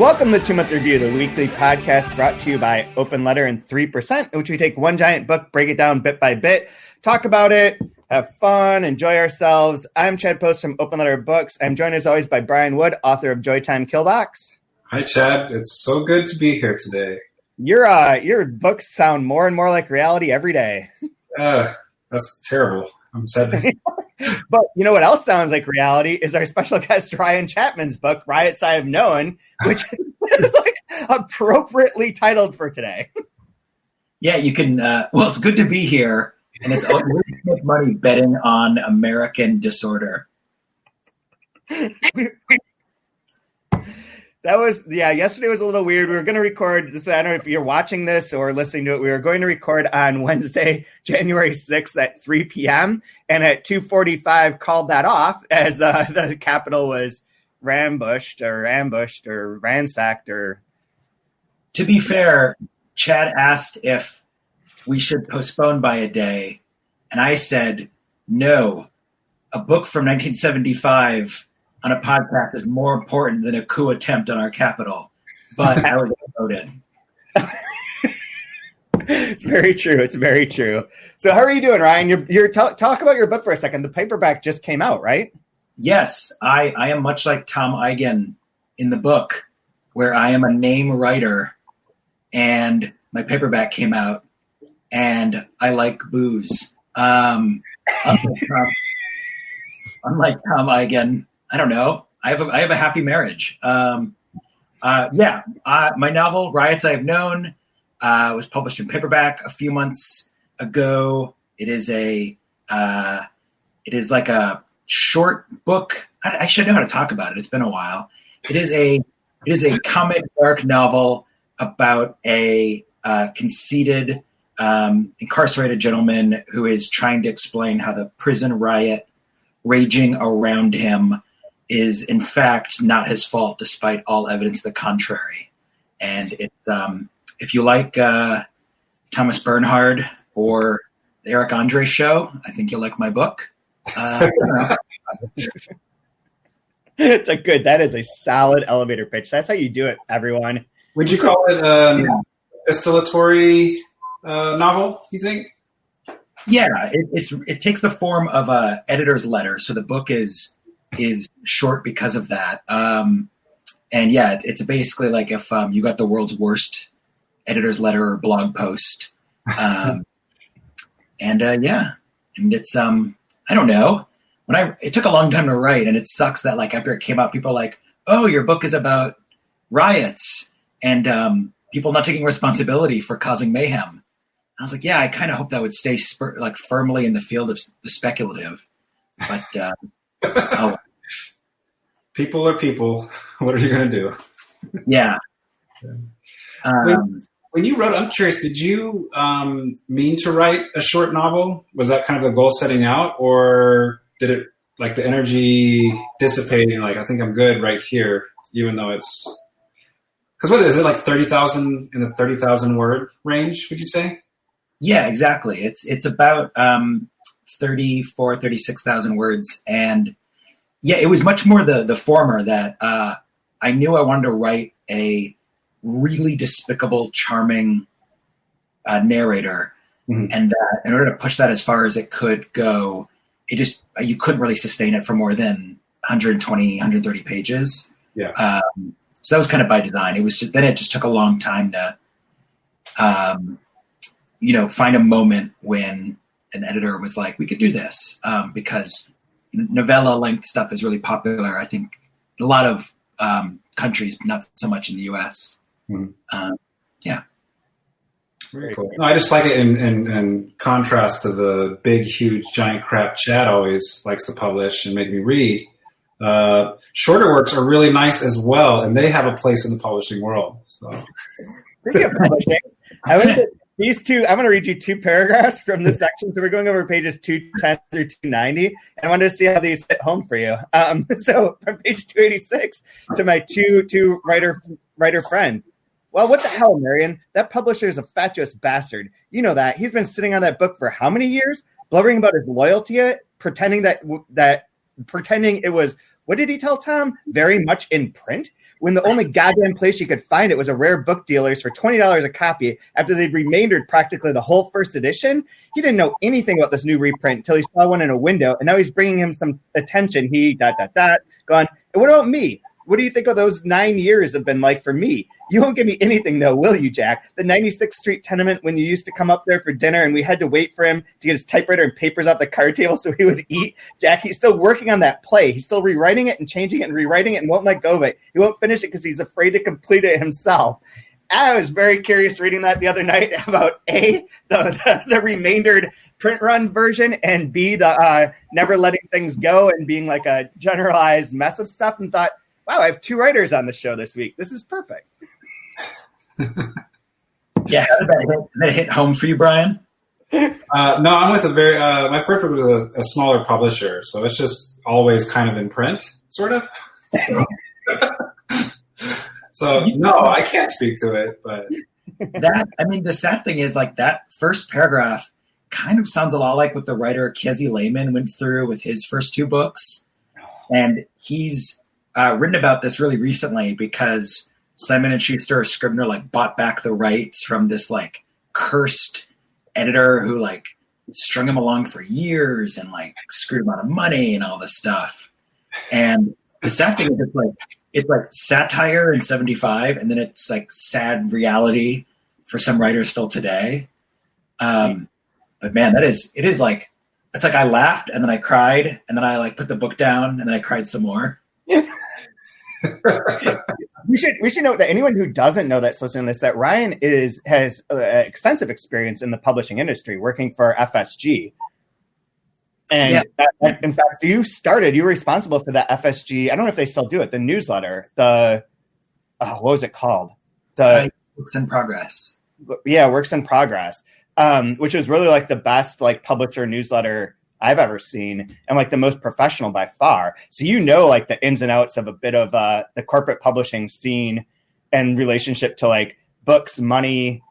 Welcome to 2 Month Review, the weekly podcast brought to you by Open Letter and 3%, in which we take one giant book, break it down bit by bit, talk about it, have fun, enjoy ourselves. I'm Chad Post from Open Letter Books. I'm joined as always by Brian Wood, author of Joytime Killbox. Hi, Chad. It's so good to be here today. Your books sound more and more like reality every day. That's terrible. I'm sad. But you know what else sounds like reality is our special guest Ryan Chapman's book, Riots I Have Known, which is like appropriately titled for today. Yeah, you can. Well, it's good to be here, and it's really to make money betting on American disorder. Yesterday was a little weird. We were going to record this. I don't know if you're watching this or listening to it. We were going to record on Wednesday, January 6th at 3 p.m. And at 2:45 called that off as the Capitol was ambushed or ransacked. Or to be fair, Chad asked if we should postpone by a day. And I said, no, a book from 1975 on a podcast is more important than a coup attempt on our capital. But I was voted. It's very true. It's very true. So how are you doing, Ryan? Talk about your book for a second. The paperback just came out, right? Yes, I am much like Tom Eigen in the book, where I am a name writer, and my paperback came out, and I like booze. Unlike Tom Eigen, I don't know. I have a happy marriage. My novel Riots I Have Known was published in paperback a few months ago. It is like a short book. I should know how to talk about it. It's been a while. It is a comic dark novel about a conceited incarcerated gentleman who is trying to explain how the prison riot raging around him is in fact not his fault, despite all evidence to the contrary. And it's if you like Thomas Bernhard or the Eric Andre show, I think you'll like my book. That is a solid elevator pitch. That's how you do it, everyone. Would you call it epistolatory novel, you think? Yeah, it takes the form of a editor's letter. So the book is short because of that. And yeah, it's basically like if you got the world's worst editor's letter or blog post. And it's I don't know. It took a long time to write, and it sucks that like after it came out, people are like, "Oh, your book is about riots and people not taking responsibility for causing mayhem." I was like, yeah, I kind of hope that would stay firmly in the field of the speculative, but people are people. What are you going to do? Yeah. When you wrote, I'm curious, did you mean to write a short novel? Was that kind of the goal setting out, or did it like the energy dissipating? Like, I think I'm good right here, even though it's, because what is it, like 30,000 in the 30,000 word range, would you say? Yeah, exactly. It's about 36,000 words. And yeah, it was much more the former that I knew I wanted to write a really despicable, charming narrator. Mm-hmm. And that in order to push that as far as it could go, you couldn't really sustain it for more than 120, 130 pages. Yeah. So that was kind of by design. It just took a long time to find a moment when an editor was like, we could do this, because novella length stuff is really popular, I think, in a lot of countries, but not so much in the US. Mm-hmm. Yeah. Very cool. No, I just like it in contrast to the big, huge, giant crap Chad always likes to publish and make me read. Shorter works are really nice as well, and they have a place in the publishing world. So. Speaking of publishing, I'm going to read you two paragraphs from this section. So we're going over pages 210 through 290, and I wanted to see how these hit home for you. So from page 286 to my two writer friend. Well, what the hell, Marion? That publisher is a fatuous bastard. You know that. He's been sitting on that book for how many years? Blubbering about his loyalty, pretending it was, what did he tell Tom? Very much in print. when the only goddamn place you could find it was a rare book dealer's for $20 a copy after they'd remaindered practically the whole first edition. He didn't know anything about this new reprint until he saw one in a window, and now he's bringing him some attention. He ... Gone, and what about me? What do you think of those 9 years have been like for me? You won't give me anything, though, will you, Jack? The 96th Street tenement when you used to come up there for dinner and we had to wait for him to get his typewriter and papers off the card table so he would eat. Jack, he's still working on that play. He's still rewriting it and changing it and rewriting it and won't let go of it. He won't finish it because he's afraid to complete it himself. I was very curious reading that the other night about A, the remaindered print run version, and B, the never letting things go and being like a generalized mess of stuff, and thought, wow, I have 2 writers on the show this week. This is perfect. Yeah, how did that hit home for you, Brian? No, I'm with my first book was a smaller publisher, so it's just always kind of in print, sort of. So no, I can't speak to it, but the sad thing is, like, that first paragraph kind of sounds a lot like what the writer Kezi Lehman went through with his first 2 books, and he's written about this really recently because Simon & Schuster, Scribner, like, bought back the rights from this, like, cursed editor who, like, strung him along for years and, like, screwed him out of money and all this stuff. And the sad thing is, it's like satire in 75, and then it's like sad reality for some writers still today. But man, it's like I laughed and then I cried and then I, like, put the book down and then I cried some more. We should note that anyone who doesn't know that's listening to this, that Ryan has extensive experience in the publishing industry, working for FSG. And in fact, you were responsible for the FSG. I don't know if they still do it. The newsletter, what was it called? The Works in Progress. Yeah, Works in Progress, which was really like the best, like, publisher newsletter I've ever seen, and, like, the most professional by far. So, like, the ins and outs of a bit of the corporate publishing scene and relationship to, like, books, money,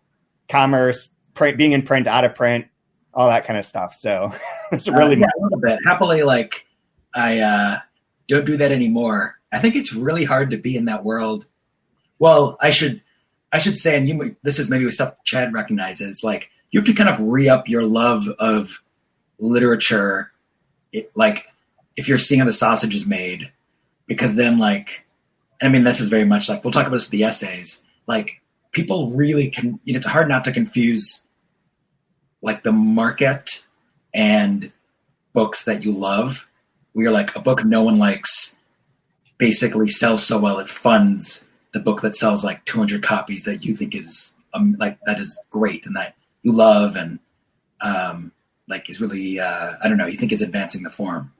commerce, print, being in print, out of print, all that kind of stuff. So it's really a little bit. Happily, like, I don't do that anymore. I think it's really hard to be in that world. Well, I should say, and this is maybe stuff Chad recognizes, like, you have to kind of re-up your love of literature, like, if you're seeing how the sausage is made, because then, like, this is very much like, we'll talk about this with the essays, like, people really can, it's hard not to confuse, like, the market and books that you love, where you're like, a book no one likes basically sells so well it funds the book that sells like 200 copies that you think is like, that is great and that you love and like is really you think is advancing the form.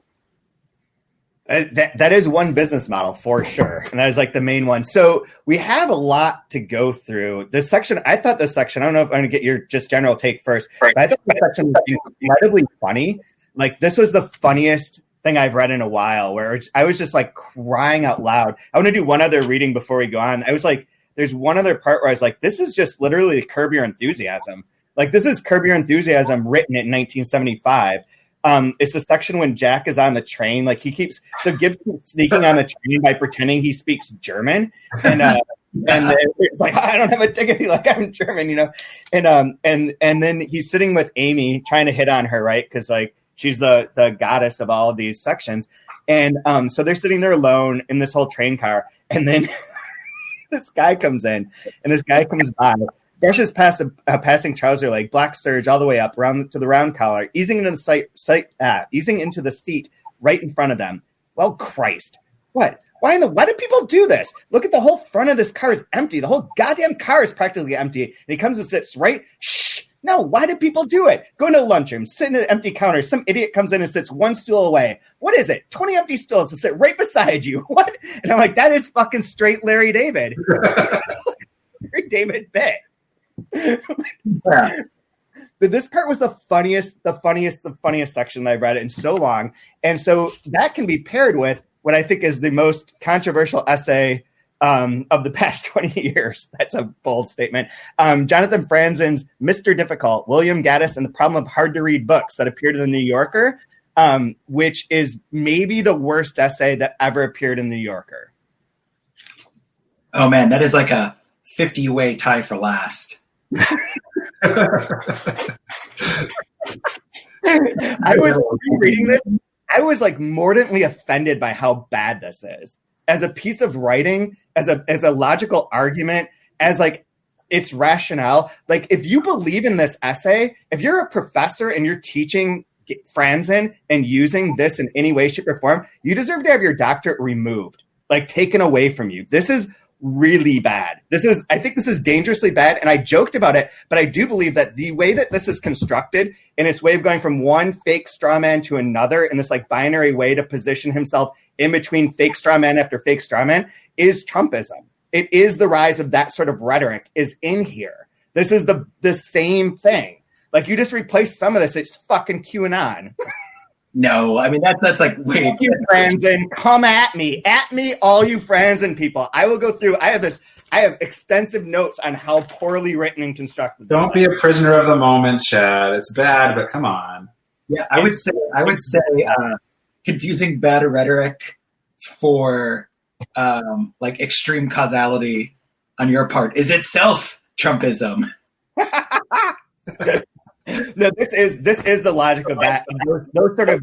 That is one business model for sure. And that is, like, the main one. So we have a lot to go through. I thought this section, I don't know if I'm going to get your just general take first, but I thought this section was incredibly funny. Like, this was the funniest thing I've read in a while, where I was just, like, crying out loud. I want to do one other reading before we go on. I was like, there's one other part where I was like, this is just literally Curb Your Enthusiasm. Like, this is Curb Your Enthusiasm written in 1975. It's the section when Jack is on the train. Like, Gibbs keeps sneaking on the train by pretending he speaks German, and it's like, I don't have a ticket. He's like, I'm German, and then he's sitting with Amy trying to hit on her, right? Because, like, she's the goddess of all of these sections, and so they're sitting there alone in this whole train car, and then this guy comes in, and this guy comes by. Brushes past a passing trouser leg, black serge all the way up round to the round collar, easing into the seat right in front of them. Well, Christ, what? Why do people do this? Look at the whole front of this car is empty. The whole goddamn car is practically empty. And he comes and sits right. Shh. No, why do people do it? Go into the lunchroom, sit in an empty counter. Some idiot comes in and sits one stool away. What is it? 20 empty stools to sit right beside you. What? And I'm like, that is fucking straight Larry David. Larry David bit. Yeah. But this part was the funniest section that I've read in so long. And so that can be paired with what I think is the most controversial essay of the past 20 years. That's a bold statement. Jonathan Franzen's Mr. Difficult, William Gaddis and the Problem of Hard to Read Books, that appeared in the New Yorker, which is maybe the worst essay that ever appeared in the New Yorker. Oh man, that is like a 50-way tie for last. I was reading this. I was like mordantly offended by how bad this is as a piece of writing, as a logical argument, as like its rationale. Like if you believe in this essay, if you're a professor and you're teaching Franzen and using this in any way, shape, or form, you deserve to have your doctorate removed, like taken away from you. This is really bad. I think this is dangerously bad. And I joked about it, but I do believe that the way that this is constructed in its way of going from one fake straw man to another in this like binary way to position himself in between fake straw man after fake straw man is Trumpism. It is the rise of that sort of rhetoric is in here. This is the same thing. Like you just replace some of this. It's fucking QAnon. No, I mean that's like wait, you Franzen, come at me, all you Franzen people. I will go through. I have extensive notes on how poorly written and constructed. Don't be a prisoner of the moment, Chad. It's bad, but come on. Yeah, I would say confusing bad rhetoric for like extreme causality on your part is itself Trumpism. No, this is the logic of that.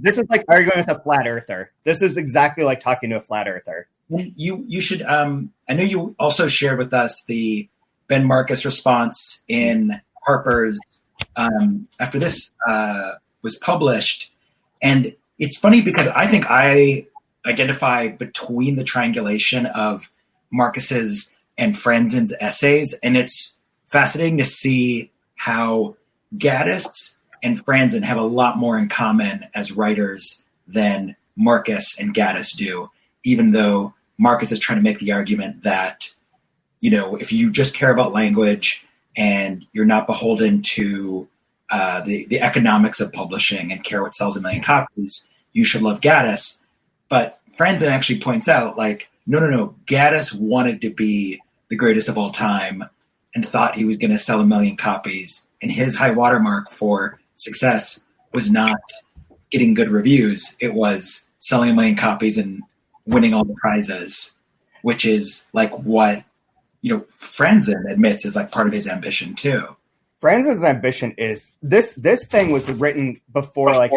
This is like arguing with a flat earther. This is exactly like talking to a flat earther. You should. I know you also shared with us the Ben Marcus response in Harper's after this was published, and it's funny because I think I identify between the triangulation of Marcus's and Franzen's essays, and it's fascinating to see how Gaddis and Franzen have a lot more in common as writers than Marcus and Gaddis do, even though Marcus is trying to make the argument that, you know, if you just care about language and you're not beholden to the economics of publishing and care what sells a million copies, you should love Gaddis. But Franzen actually points out, like, no, Gaddis wanted to be the greatest of all time and thought he was going to sell 1 million copies. And his high watermark for success was not getting good reviews. It was selling 1 million copies and winning all the prizes, which is like what, you know, Franzen admits is like part of his ambition too. Franzen's ambition is this thing was written before he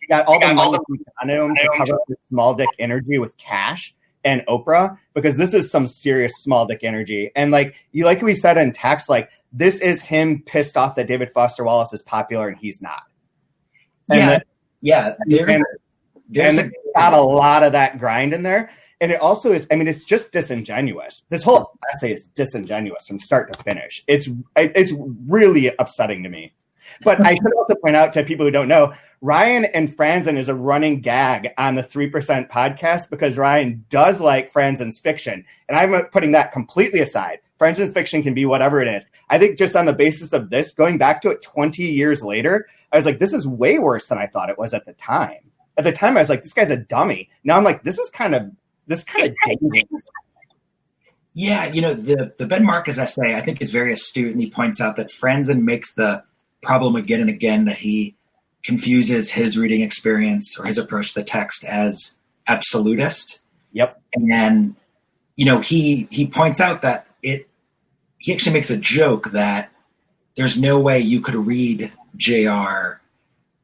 got all the money on him to cover up his small dick energy with cash and Oprah, because this is some serious small dick energy. And like we said in text, like this is him pissed off that David Foster Wallace is popular and he's not. And there's got a lot of that grind in there. And it also is, I mean, it's just disingenuous. This whole essay is disingenuous from start to finish. It's really upsetting to me. But I should also point out to people who don't know, Ryan and Franzen is a running gag on the 3% podcast because Ryan does like Franzen's fiction. And I'm putting that completely aside. Franzen's fiction can be whatever it is. I think just on the basis of this, going back to it 20 years later, I was like, this is way worse than I thought it was at the time. At the time, I was like, this guy's a dummy. Now I'm like, this is kind of dangerous. Yeah, you know, the Ben Marcus essay, I think, is very astute, and he points out that Franzen makes the problem again and again that he confuses his reading experience or his approach to the text as absolutist. Yep. And then, you know, he points out that he actually makes a joke that there's no way you could read JR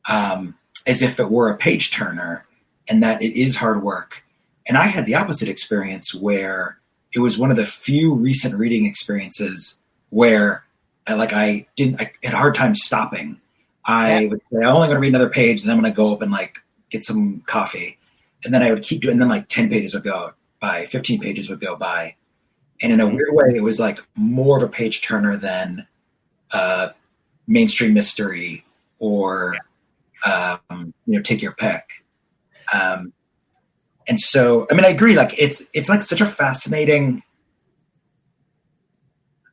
as if it were a page turner, and that it is hard work. And I had the opposite experience where it was one of the few recent reading experiences where I had a hard time stopping. I would say, I'm only going to read another page, and then I'm going to go up and like get some coffee. And then I would keep doing, and then like 10 pages would go by, 15 pages would go by. And in a weird way, it was like more of a page turner than mainstream mystery or, take your pick. And so, I mean, I agree. Like it's like such a fascinating.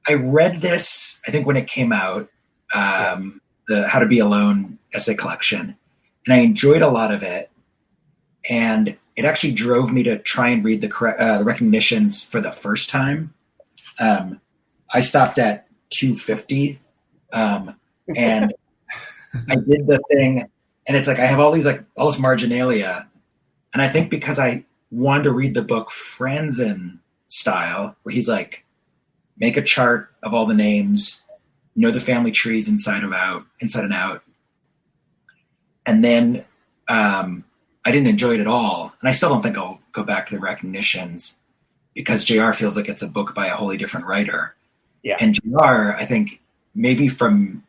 I read this, I think when it came out, the How to Be Alone essay collection, and I enjoyed a lot of it. And it actually drove me to try and read the recognitions for the first time. I stopped at 250, and I did the thing, and it's like I have all this marginalia, and I think because I wanted to read the book Franzen style, where he's like, make a chart of all the names, know the family trees inside and out. And then I didn't enjoy it at all. And I still don't think I'll go back to the recognitions because JR feels like it's a book by a wholly different writer. Yeah. And JR, I think maybe from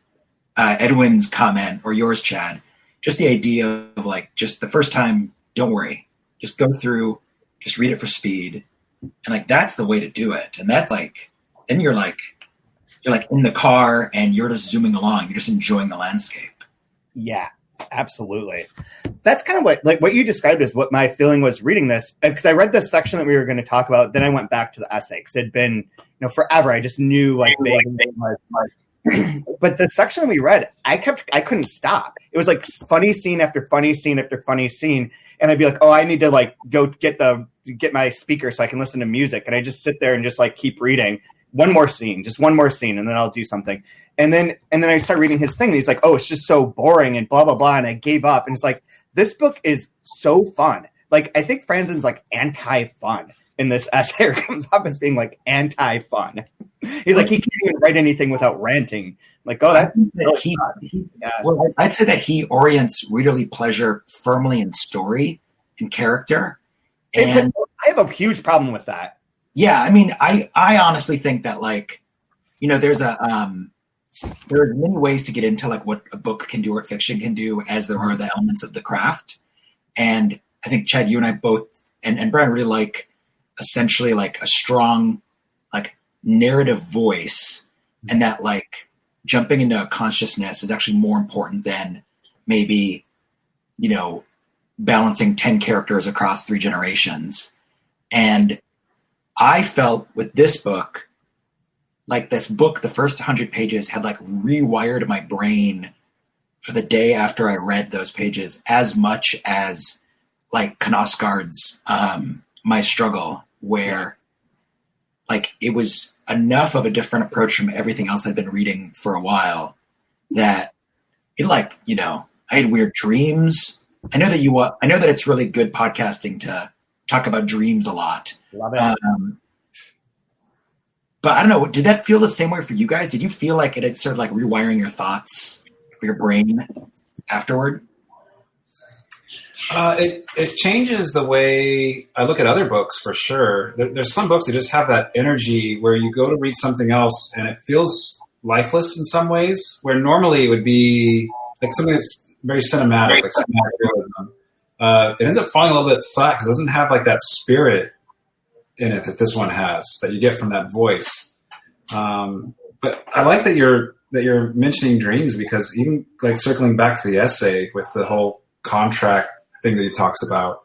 Edwin's comment or yours, Chad, just the idea of like, just the first time, don't worry, just go through, just read it for speed. And like, that's the way to do it. And that's like, then you're like in the car and you're just zooming along. You're just enjoying the landscape. Yeah, absolutely. That's kind of what you described as what my feeling was reading this, because I read this section that we were going to talk about. Then I went back to the essay because it'd been, forever. I just knew like, but the section we read, I couldn't stop. It was like funny scene after funny scene after funny scene. And I'd be like, oh, I need to like go get my speaker so I can listen to music. And I just sit there and just like keep reading. One more scene, and then I'll do something. And then I start reading his thing and he's like, oh, it's just so boring and blah, blah, blah. And I gave up. And it's like, this book is so fun. Like, I think Franzen's like anti-fun in this essay, or comes up as being like anti-fun. He's like, he can't even write anything without ranting. Like, oh, I'd say that he orients readerly pleasure firmly in story and character. And I have a huge problem with that. Yeah, I mean, I honestly think that like, there are many ways to get into like what a book can do or what fiction can do, as there are the elements of the craft. And I think Chad, you and I both, and Brian really like essentially like a strong like narrative voice, and that like jumping into a consciousness is actually more important than maybe, balancing 10 characters across 3 generations. And I felt with this book, like this book, the first 100 pages had like rewired my brain for the day after I read those pages, as much as like Knausgaard's My Struggle, where like it was enough of a different approach from everything else I'd been reading for a while that it like, I had weird dreams. I know that it's really good podcasting to talk about dreams a lot. Love it. But I don't know, did that feel the same way for you guys? Did you feel like it had started like rewiring your thoughts or your brain afterward? It changes the way I look at other books for sure. There's some books that just have that energy where you go to read something else and it feels lifeless in some ways, where normally it would be like something that's very cinematic, like cinematic realism. It ends up falling a little bit flat because it doesn't have like that spirit in it that this one has, that you get from that voice. But I like that you're mentioning dreams, because even like circling back to the essay with the whole contract thing that he talks about,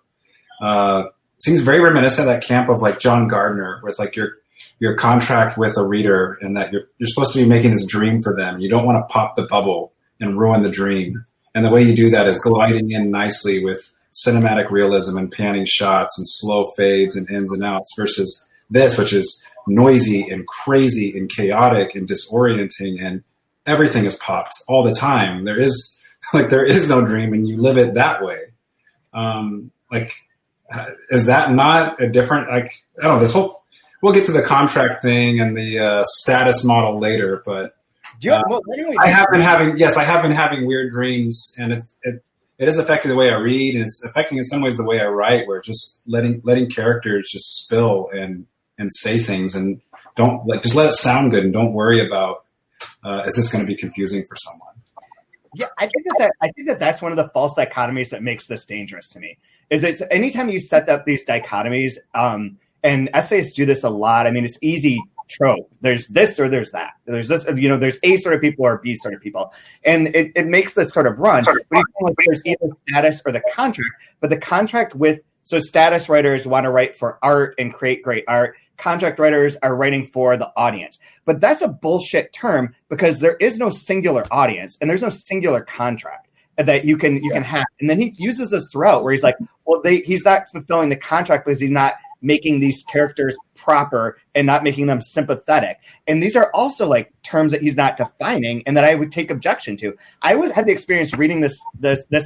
seems very reminiscent of that camp of like John Gardner, with like your contract with a reader, and that you're supposed to be making this dream for them. You don't want to pop the bubble and ruin the dream. And the way you do that is gliding in nicely with cinematic realism and panning shots and slow fades and ins and outs, versus this, which is noisy and crazy and chaotic and disorienting, and everything is popped all the time. There is no dream, and you live it that way. Is that not a different, like, I don't know, we'll get to the contract thing and the status model later, but I have been having weird dreams, and it is affecting the way I read, and it's affecting in some ways the way I write, where just letting characters just spill and say things, and just let it sound good, and don't worry about is this going to be confusing for someone. Yeah, I think that's one of the false dichotomies that makes this dangerous to me. Is it's anytime you set up these dichotomies, and essayists do this a lot. I mean, it's easy trope. There's this or there's that. There's this, there's A sort of people or B sort of people. And it makes this sort of run. But you feel like there's either status or the contract. But the contract so status writers want to write for art and create great art. Contract writers are writing for the audience. But that's a bullshit term, because there is no singular audience and there's no singular contract that you can have. And then he uses this throughout, where he's like, well, he's not fulfilling the contract because he's not making these characters proper and not making them sympathetic. And these are also like terms that he's not defining and that I would take objection to. I had the experience reading this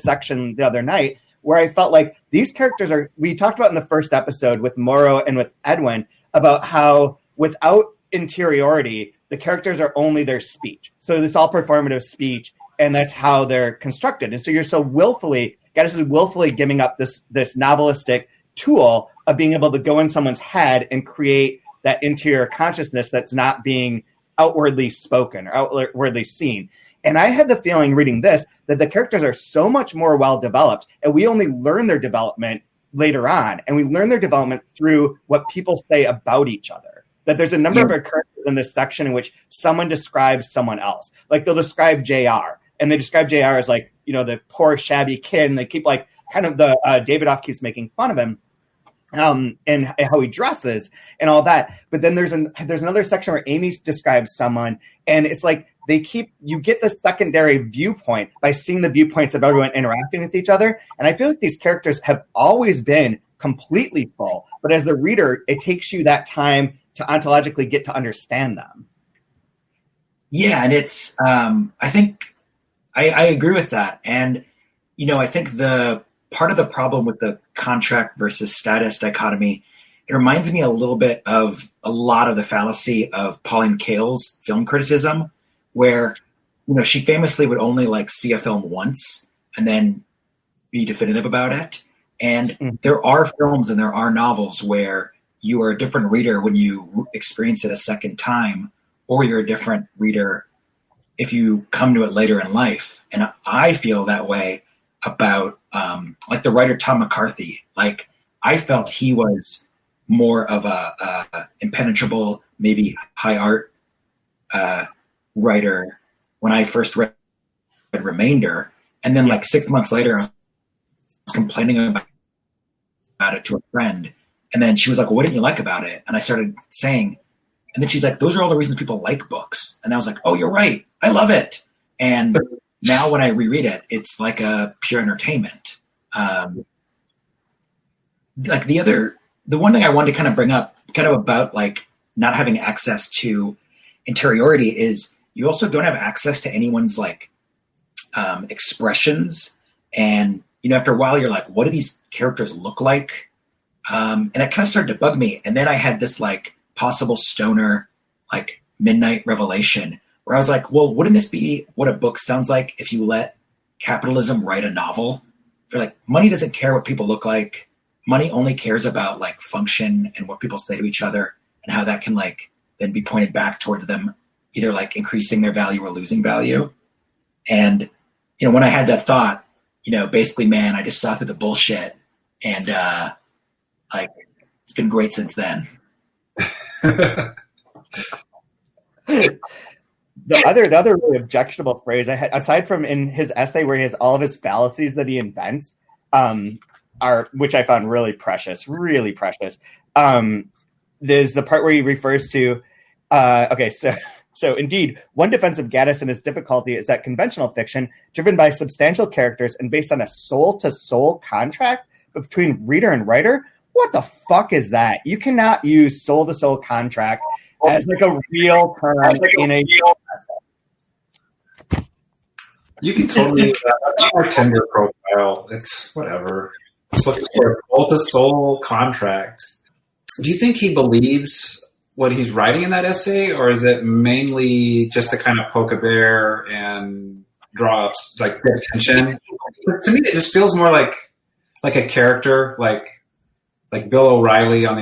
section the other night, where I felt like these characters we talked about in the first episode with Morrow and with Edwin, about how without interiority, the characters are only their speech. So it's all performative speech, and that's how they're constructed. And so you're so Gaddis is willfully giving up this novelistic tool of being able to go in someone's head and create that interior consciousness that's not being outwardly spoken or outwardly seen. And I had the feeling reading this that the characters are so much more well-developed, and we only learn their development later on. And we learn their development through what people say about each other. That there's a number of occurrences in this section in which someone describes someone else. Like they'll describe JR, and they describe JR as like, you know, the poor shabby kid, and they keep like kind of the Davidoff keeps making fun of him. And how he dresses and all that. But then there's another section where Amy describes someone, and it's like you get the secondary viewpoint by seeing the viewpoints of everyone interacting with each other. And I feel like these characters have always been completely full, but as the reader, it takes you that time to ontologically get to understand them. Yeah, and it's I think I agree with that. And you know, I think the part of the problem with the contract versus status dichotomy, it reminds me a little bit of a lot of the fallacy of Pauline Kael's film criticism, where, you know, she famously would only like see a film once and then be definitive about it. And there are films and there are novels where you are a different reader when you experience it a second time, or you're a different reader if you come to it later in life. And I feel that way about like the writer Tom McCarthy. Like, I felt he was more of a impenetrable, maybe high art writer when I first read Remainder, and then like 6 months later I was complaining about it to a friend, and then she was like, well, what didn't you like about it? And I started saying, and then she's like, those are all the reasons people like books. And I was like, oh, you're right, I love it. And now when I reread it, it's like a pure entertainment. Like the one thing I wanted to kind of bring up kind of about like not having access to interiority is you also don't have access to anyone's like expressions. And, you know, after a while you're like, what do these characters look like? And it kind of started to bug me. And then I had this like possible stoner, like midnight revelation where I was like, well, wouldn't this be what a book sounds like if you let capitalism write a novel? For like, money doesn't care what people look like. Money only cares about like function and what people say to each other, and how that can like then be pointed back towards them, either like increasing their value or losing value. And, you know, when I had that thought, you know, basically, man, I just saw through the bullshit, and like it's been great since then. The other really objectionable phrase I had, aside from in his essay where he has all of his fallacies that he invents, which I found really precious. There's the part where he refers to, so indeed, one defense of Gaddis and his difficulty is that conventional fiction, driven by substantial characters and based on a soul-to-soul contract between reader and writer, what the fuck is that? You cannot use soul-to-soul contract as like a real term in a essay. You can totally my Tinder profile. It's whatever. Just looking for a soul-to-soul contract. Do you think he believes what he's writing in that essay, or is it mainly just to kind of poke a bear and draw up like attention? To me, it just feels more like a character, like Bill O'Reilly when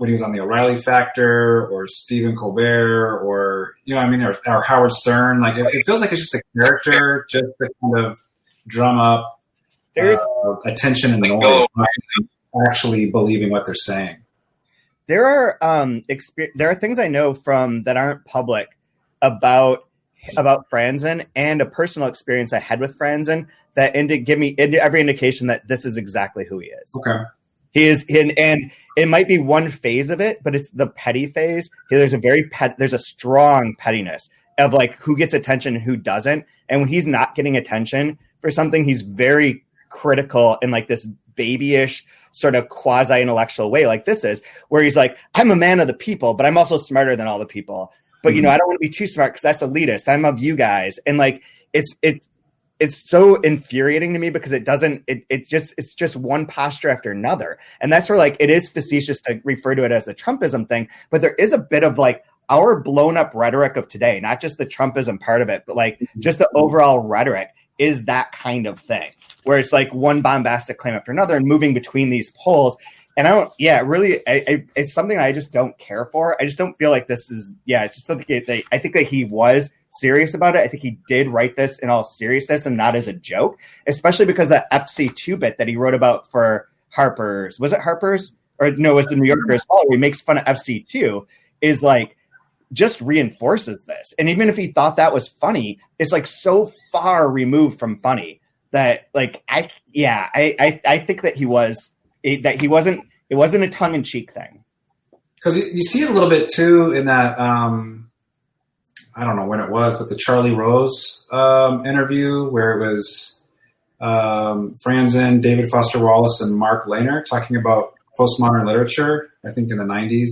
he was on the O'Reilly Factor, or Stephen Colbert, or, you know what I mean, or Howard Stern. Like it feels like it's just a character just to kind of drum up attention and noise, not actually believing what they're saying. There are things I know from that aren't public about Franzen, and a personal experience I had with Franzen that give me every indication that this is exactly who he is. Okay. He is and it might be one phase of it, but it's the petty phase. There's a strong pettiness of like who gets attention and who doesn't. And when he's not getting attention for something, he's very critical in like this babyish sort of quasi-intellectual way, like this is, where he's like, I'm a man of the people, but I'm also smarter than all the people. But, you know, I don't want to be too smart because that's elitist. I'm of you guys. And like, it's it's so infuriating to me because it's just one posture after another. And that's where like, it is facetious to refer to it as a Trumpism thing, but there is a bit of like our blown up rhetoric of today, not just the Trumpism part of it, but like just the overall rhetoric is that kind of thing where it's like one bombastic claim after another and moving between these poles. And it's something I just don't care for. I just don't feel like this is, it's just something I think that he was serious about it. I think he did write this in all seriousness and not as a joke, especially because that FC2 bit that he wrote about for Harper's, was it Harper's? Or no, it was the New Yorker as well, where he makes fun of FC2 is like, just reinforces this. And even if he thought that was funny, it's like so far removed from funny that like, I think that it wasn't a tongue in cheek thing. Because you see it a little bit too in that, I don't know when it was, but the Charlie Rose interview where it was Franzen, David Foster Wallace, and Mark Lehner talking about postmodern literature, I think in the 90s.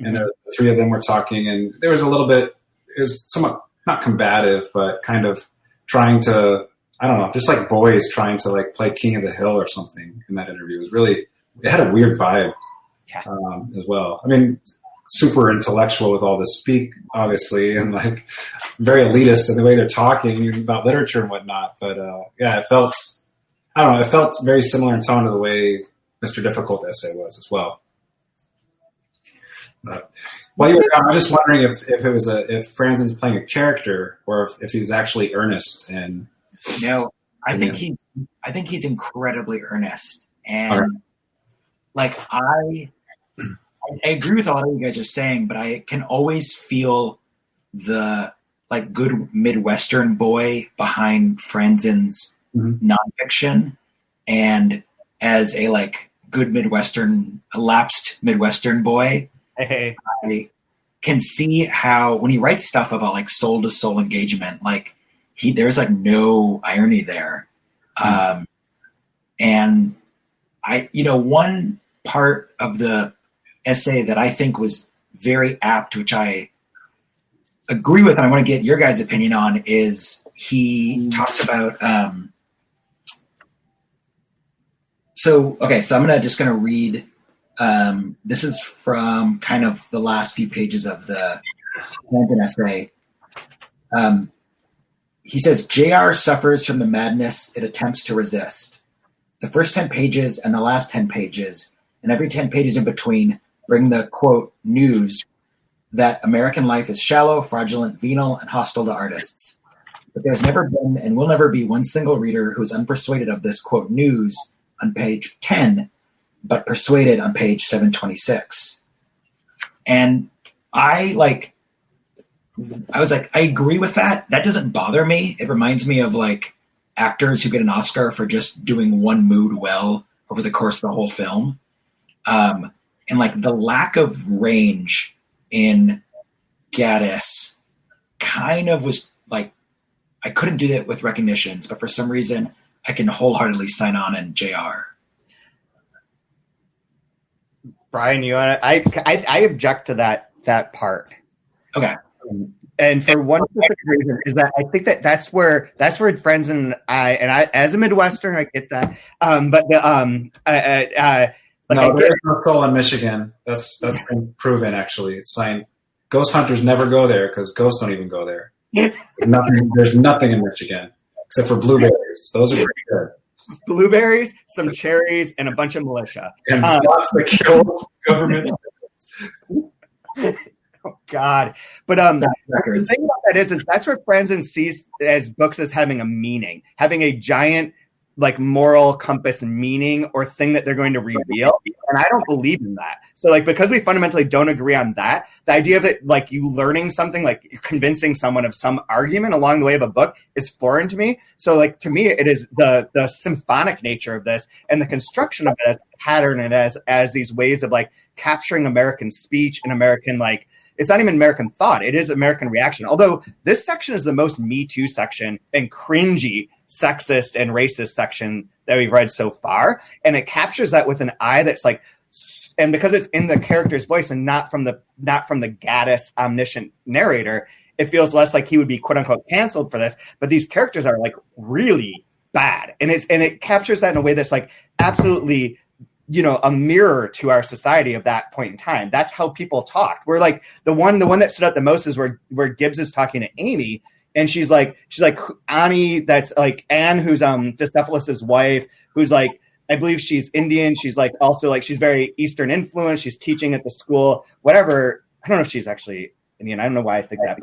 And the three of them were talking, and there was a little bit, it was somewhat not combative, but kind of trying to, I don't know, just like boys trying to like play King of the Hill or something in that interview. It was really, it had a weird vibe as well. I mean, super intellectual with all this speak, obviously, and like very elitist in the way they're talking about literature and whatnot. But it felt, I don't know, it felt very similar in tone to the way Mr. Difficult essay was as well. While you were gone, I'm just wondering if Franzen's playing a character or if he's actually earnest. And no, I think he's incredibly earnest, and like I agree with a lot of you guys are saying, but I can always feel the like good Midwestern boy behind Franzen's nonfiction, and as a like good a lapsed Midwestern boy. I can see how when he writes stuff about like soul to soul engagement, like there's like no irony there. And one part of the essay that I think was very apt, which I agree with, and I want to get your guys' opinion on, is he talks about, so I'm just going to read. This is from kind of the last few pages of the Franzen essay. He says, JR suffers from the madness it attempts to resist. The first 10 pages and the last 10 pages, and every 10 pages in between, bring the, quote, news that American life is shallow, fraudulent, venal, and hostile to artists. But there's never been and will never be one single reader who is unpersuaded of this, quote, news on page 10, but persuaded on page 726. And I was like, I agree with that. That doesn't bother me. It reminds me of like actors who get an Oscar for just doing one mood well over the course of the whole film. And like the lack of range in Gaddis kind of was like, I couldn't do that with Recognitions, but for some reason I can wholeheartedly sign on in JR. Brian, you want to? I object to that part. Okay. And for one specific reason is that I think that's where Franzen and I as a Midwestern I get that. But there's no soul in Michigan. That's been proven actually. It's signed. Ghost hunters never go there because ghosts don't even go there. There's nothing in Michigan except for blueberries. Those are pretty good. Blueberries, some cherries, and a bunch of militia. And lots of kill government. Oh God! But the thing about that is that's where Franzen sees as books as having a meaning, having a giant like moral compass meaning or thing that they're going to reveal, and I don't believe in that. So like because we fundamentally don't agree on that, the idea of it like you learning something, like you're convincing someone of some argument along the way of a book is foreign to me. So like to me, it is the symphonic nature of this and the construction of it as a pattern and as these ways of like capturing American speech and American like. It's not even American thought. It is American reaction. Although this section is the most Me Too section and cringy, sexist and racist section that we've read so far. And it captures that with an eye that's like, and because it's in the character's voice and not from the Gaddis omniscient narrator, it feels less like he would be quote unquote canceled for this. But these characters are like really bad, and it captures that in a way that's like absolutely, you know, a mirror to our society of that point in time. That's how people talked. We're like the one that stood out the most is where Gibbs is talking to Amy, and she's like Annie, that's like Anne, who's Decephalous's wife, who's like, I believe she's Indian. She's like also like she's very Eastern influenced. She's teaching at the school, whatever. I don't know if she's actually Indian. I don't know why I think that,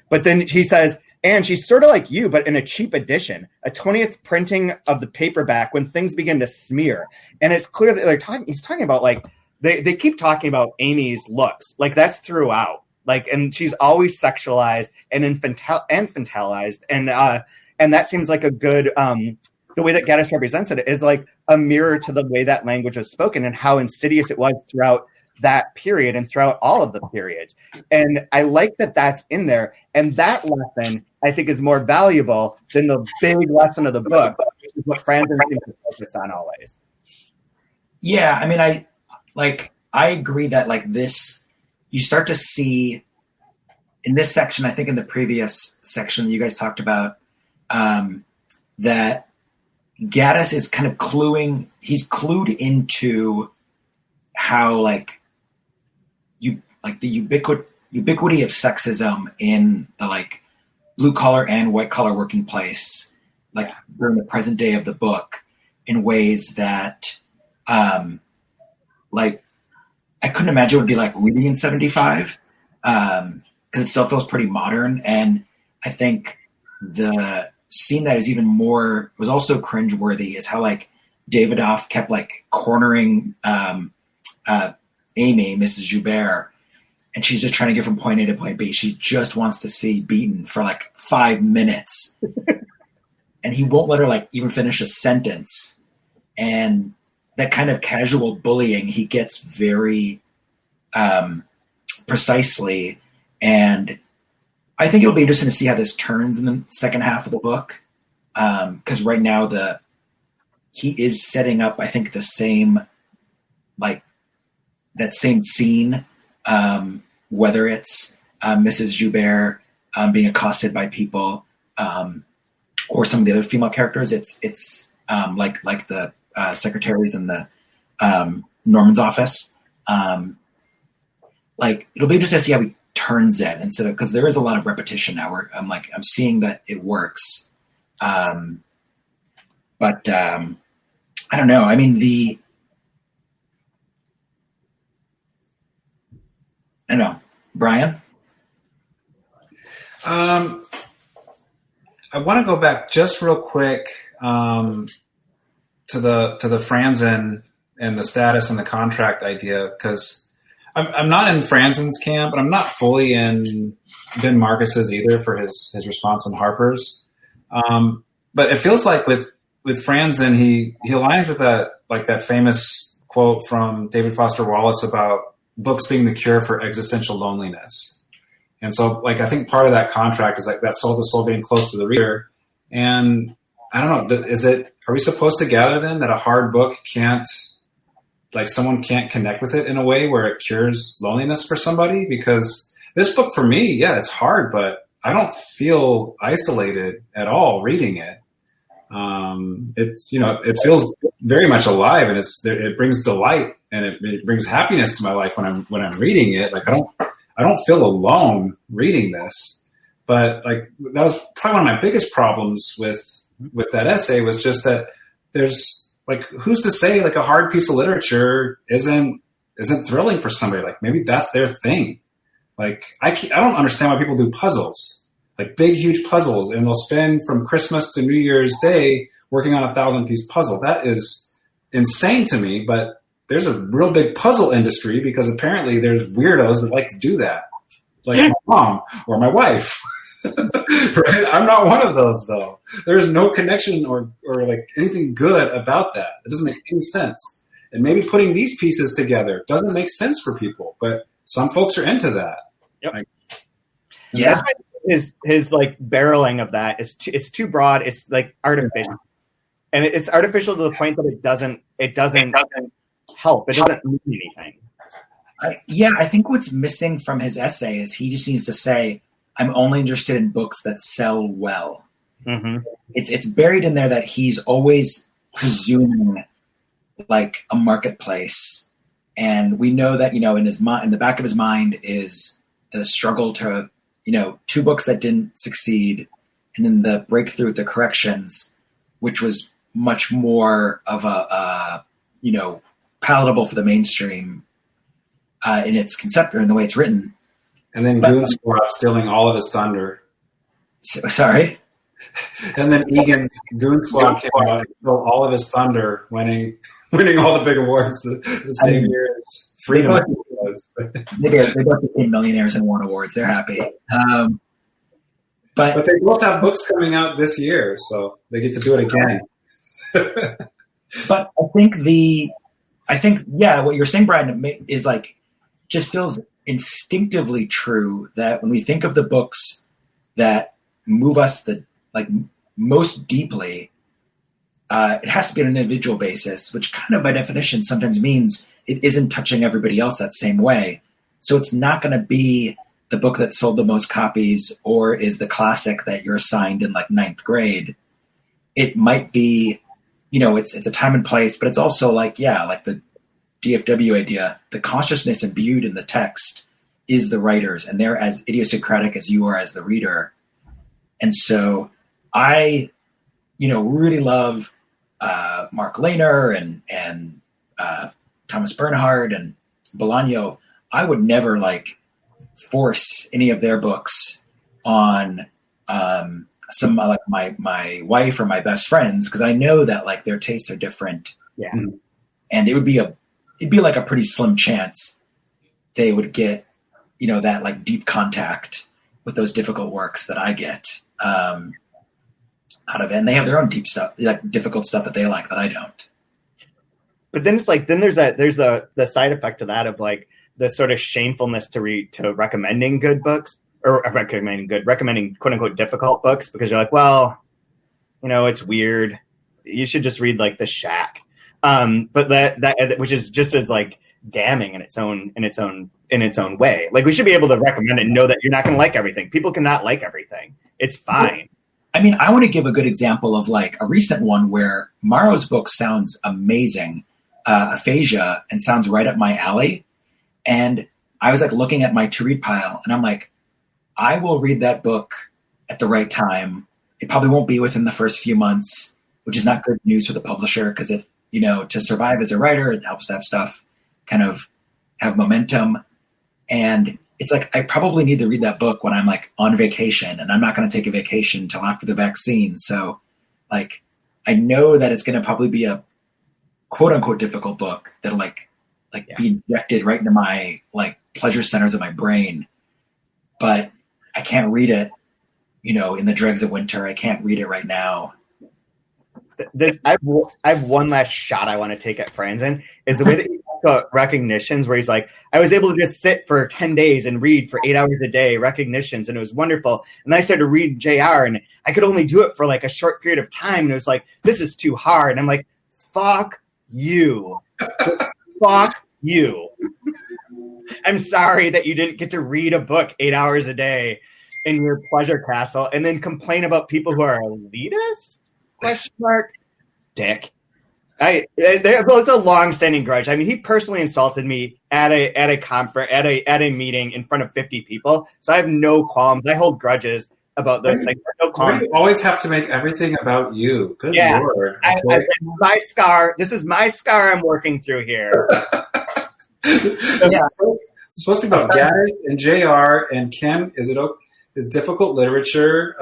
but then he says, and she's sort of like you, but in a cheap edition, a 20th printing of the paperback when things begin to smear. And it's clear that he's talking about like, they keep talking about Amy's looks. Like that's throughout. Like, and she's always sexualized and infantilized. And that seems like a good, the way that Gaddis represents it is like a mirror to the way that language was spoken and how insidious it was throughout that period and throughout all of the periods. And I like that that's in there. And that lesson, I think, is more valuable than the big lesson of the book, which is what Franzen seems to focus on always. Yeah, I mean, I agree that like this, you start to see in this section, I think in the previous section that you guys talked about, that Gaddis is kind of he's clued into how like the ubiquity of sexism in the like blue collar and white collar working place, like during the present day of the book, in ways that like I couldn't imagine it would be like reading in 75, because it still feels pretty modern. And I think the scene that is even more was also cringeworthy is how like Davidoff kept like cornering Amy, Mrs. Joubert, and she's just trying to get from point A to point B. She just wants to see beaten for like 5 minutes. And he won't let her like even finish a sentence. And that kind of casual bullying, he gets very precisely. And I think it'll be interesting to see how this turns in the second half of the book. Because right now he is setting up, I think, the same, like that same scene, whether it's Mrs. Joubert being accosted by people, or some of the other female characters. It's like the secretaries in the Norman's office. Like it'll be interesting to see how he turns it instead of, because there is a lot of repetition now. Where I'm seeing that it works, but I don't know. I mean I don't know, Brian. I want to go back just real quick to the Franzen and the status and the contract idea, because I'm not in Franzen's camp, but I'm not fully in Ben Marcus's either for his response in Harper's. But it feels like with Franzen, he aligns with that famous quote from David Foster Wallace about books being the cure for existential loneliness. And so, like, I think part of that contract is like that soul to soul being close to the reader. And I don't know, are we supposed to gather then that a hard book someone can't connect with it in a way where it cures loneliness for somebody? Because this book for me, yeah, it's hard, but I don't feel isolated at all reading it. It feels very much alive, and it brings delight and it brings happiness to my life when I'm reading it. Like I don't feel alone reading this, but like that was probably one of my biggest problems with that essay was just that there's like, who's to say like a hard piece of literature isn't thrilling for somebody? Like maybe that's their thing. Like I don't understand why people do puzzles, like big, huge puzzles, and they'll spend from Christmas to New Year's Day working on a 1,000-piece puzzle. That is insane to me, but there's a real big puzzle industry because apparently there's weirdos that like to do that, like my mom or my wife. Right? I'm not one of those though. There's no connection or like anything good about that. It doesn't make any sense. And maybe putting these pieces together doesn't make sense for people, but some folks are into that. Yep. Like, yeah. His like barreling of that it's too broad. It's like artificial, and it's artificial to the point that it doesn't help. It doesn't mean anything. I think what's missing from his essay is he just needs to say, I'm only interested in books that sell well. Mm-hmm. It's buried in there that he's always presuming like a marketplace, and we know that, you know, in the back of his mind is the struggle to, you know, 2 books that didn't succeed, and then the breakthrough with the corrections, which was much more of a you know, palatable for the mainstream in its concept or in the way it's written. And then Goon Squad stealing all of his thunder. Sorry? And then Egan's Goon Squad came out and stole all of his thunder, winning all the big awards the same year as Freedom was. They both became millionaires and won awards. They're happy. But they both have books coming out this year, so they get to do it again. But I think, yeah, what you're saying, Brian, is like, just feels instinctively true that when we think of the books that move us most deeply, it has to be on an individual basis, which kind of by definition sometimes means it isn't touching everybody else that same way. So it's not going to be the book that sold the most copies or is the classic that you're assigned in like 9th grade. It might be, you know, it's a time and place, but it's also like, yeah, like the DFW idea, the consciousness imbued in the text is the writers, and they're as idiosyncratic as you are as the reader. And so I, you know, really love Mark Lehner and Thomas Bernhard and Bolaño. I would never like force any of their books on some like my wife or my best friends, because I know that like their tastes are different. Yeah. And it'd be like a pretty slim chance they would get, you know, that like deep contact with those difficult works that I get out of it. And they have their own deep stuff, like difficult stuff that they like that I don't. But then it's like, then there's the side effect of that of like the sort of shamefulness to recommending good books, or recommending quote unquote difficult books, because you're like, well, you know, it's weird. You should just read like The Shack. But that which is just as like damning in its own way. Like, we should be able to recommend it and know that you're not going to like everything. People cannot like everything. It's fine. I mean, I want to give a good example of like a recent one where Maro's book sounds amazing, Aphasia, and sounds right up my alley. And I was like looking at my to read pile, and I'm like, I will read that book at the right time. It probably won't be within the first few months, which is not good news for the publisher, because it, you know, to survive as a writer, it helps to have stuff kind of have momentum. And it's like, I probably need to read that book when I'm like on vacation, and I'm not going to take a vacation until after the vaccine. So like, I know that it's going to probably be a quote unquote difficult book that'll be injected right into my like pleasure centers of my brain, but I can't read it, you know, in the dregs of winter. I can't read it right now. I have one last shot I want to take at Franzen, is the way that he talks about recognitions, where he's like, I was able to just sit for 10 days and read for 8 hours a day, recognitions, and it was wonderful. And then I started to read JR, and I could only do it for like a short period of time. And it was like, this is too hard. And I'm like, fuck you. Fuck you. I'm sorry that you didn't get to read a book 8 hours a day in your pleasure castle and then complain about people who are elitist? Question mark. Dick. It's a long-standing grudge. I mean, he personally insulted me at a conference, at a meeting in front of 50 people. So I have no qualms. I hold grudges about those things. No qualms. You always have to make everything about you. Good Lord. Okay. My scar. This is my scar I'm working through here. It's supposed to be about Gaddis and JR and Ken. Is difficult literature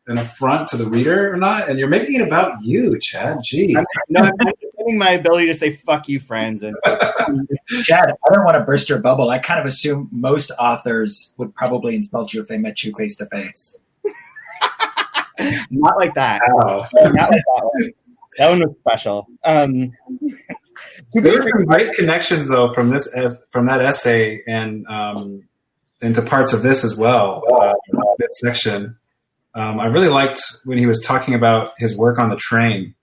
an affront to the reader or not? And you're making it about you, Chad. Jeez. I'm defending my ability to say "fuck you, friends." And Chad, I don't want to burst your bubble. I kind of assume most authors would probably insult you if they met you face to face. Not like that. Oh. Not like that one. That one was special. There were some great connections though from that essay and into parts of this as well. This section. I really liked when he was talking about his work on the train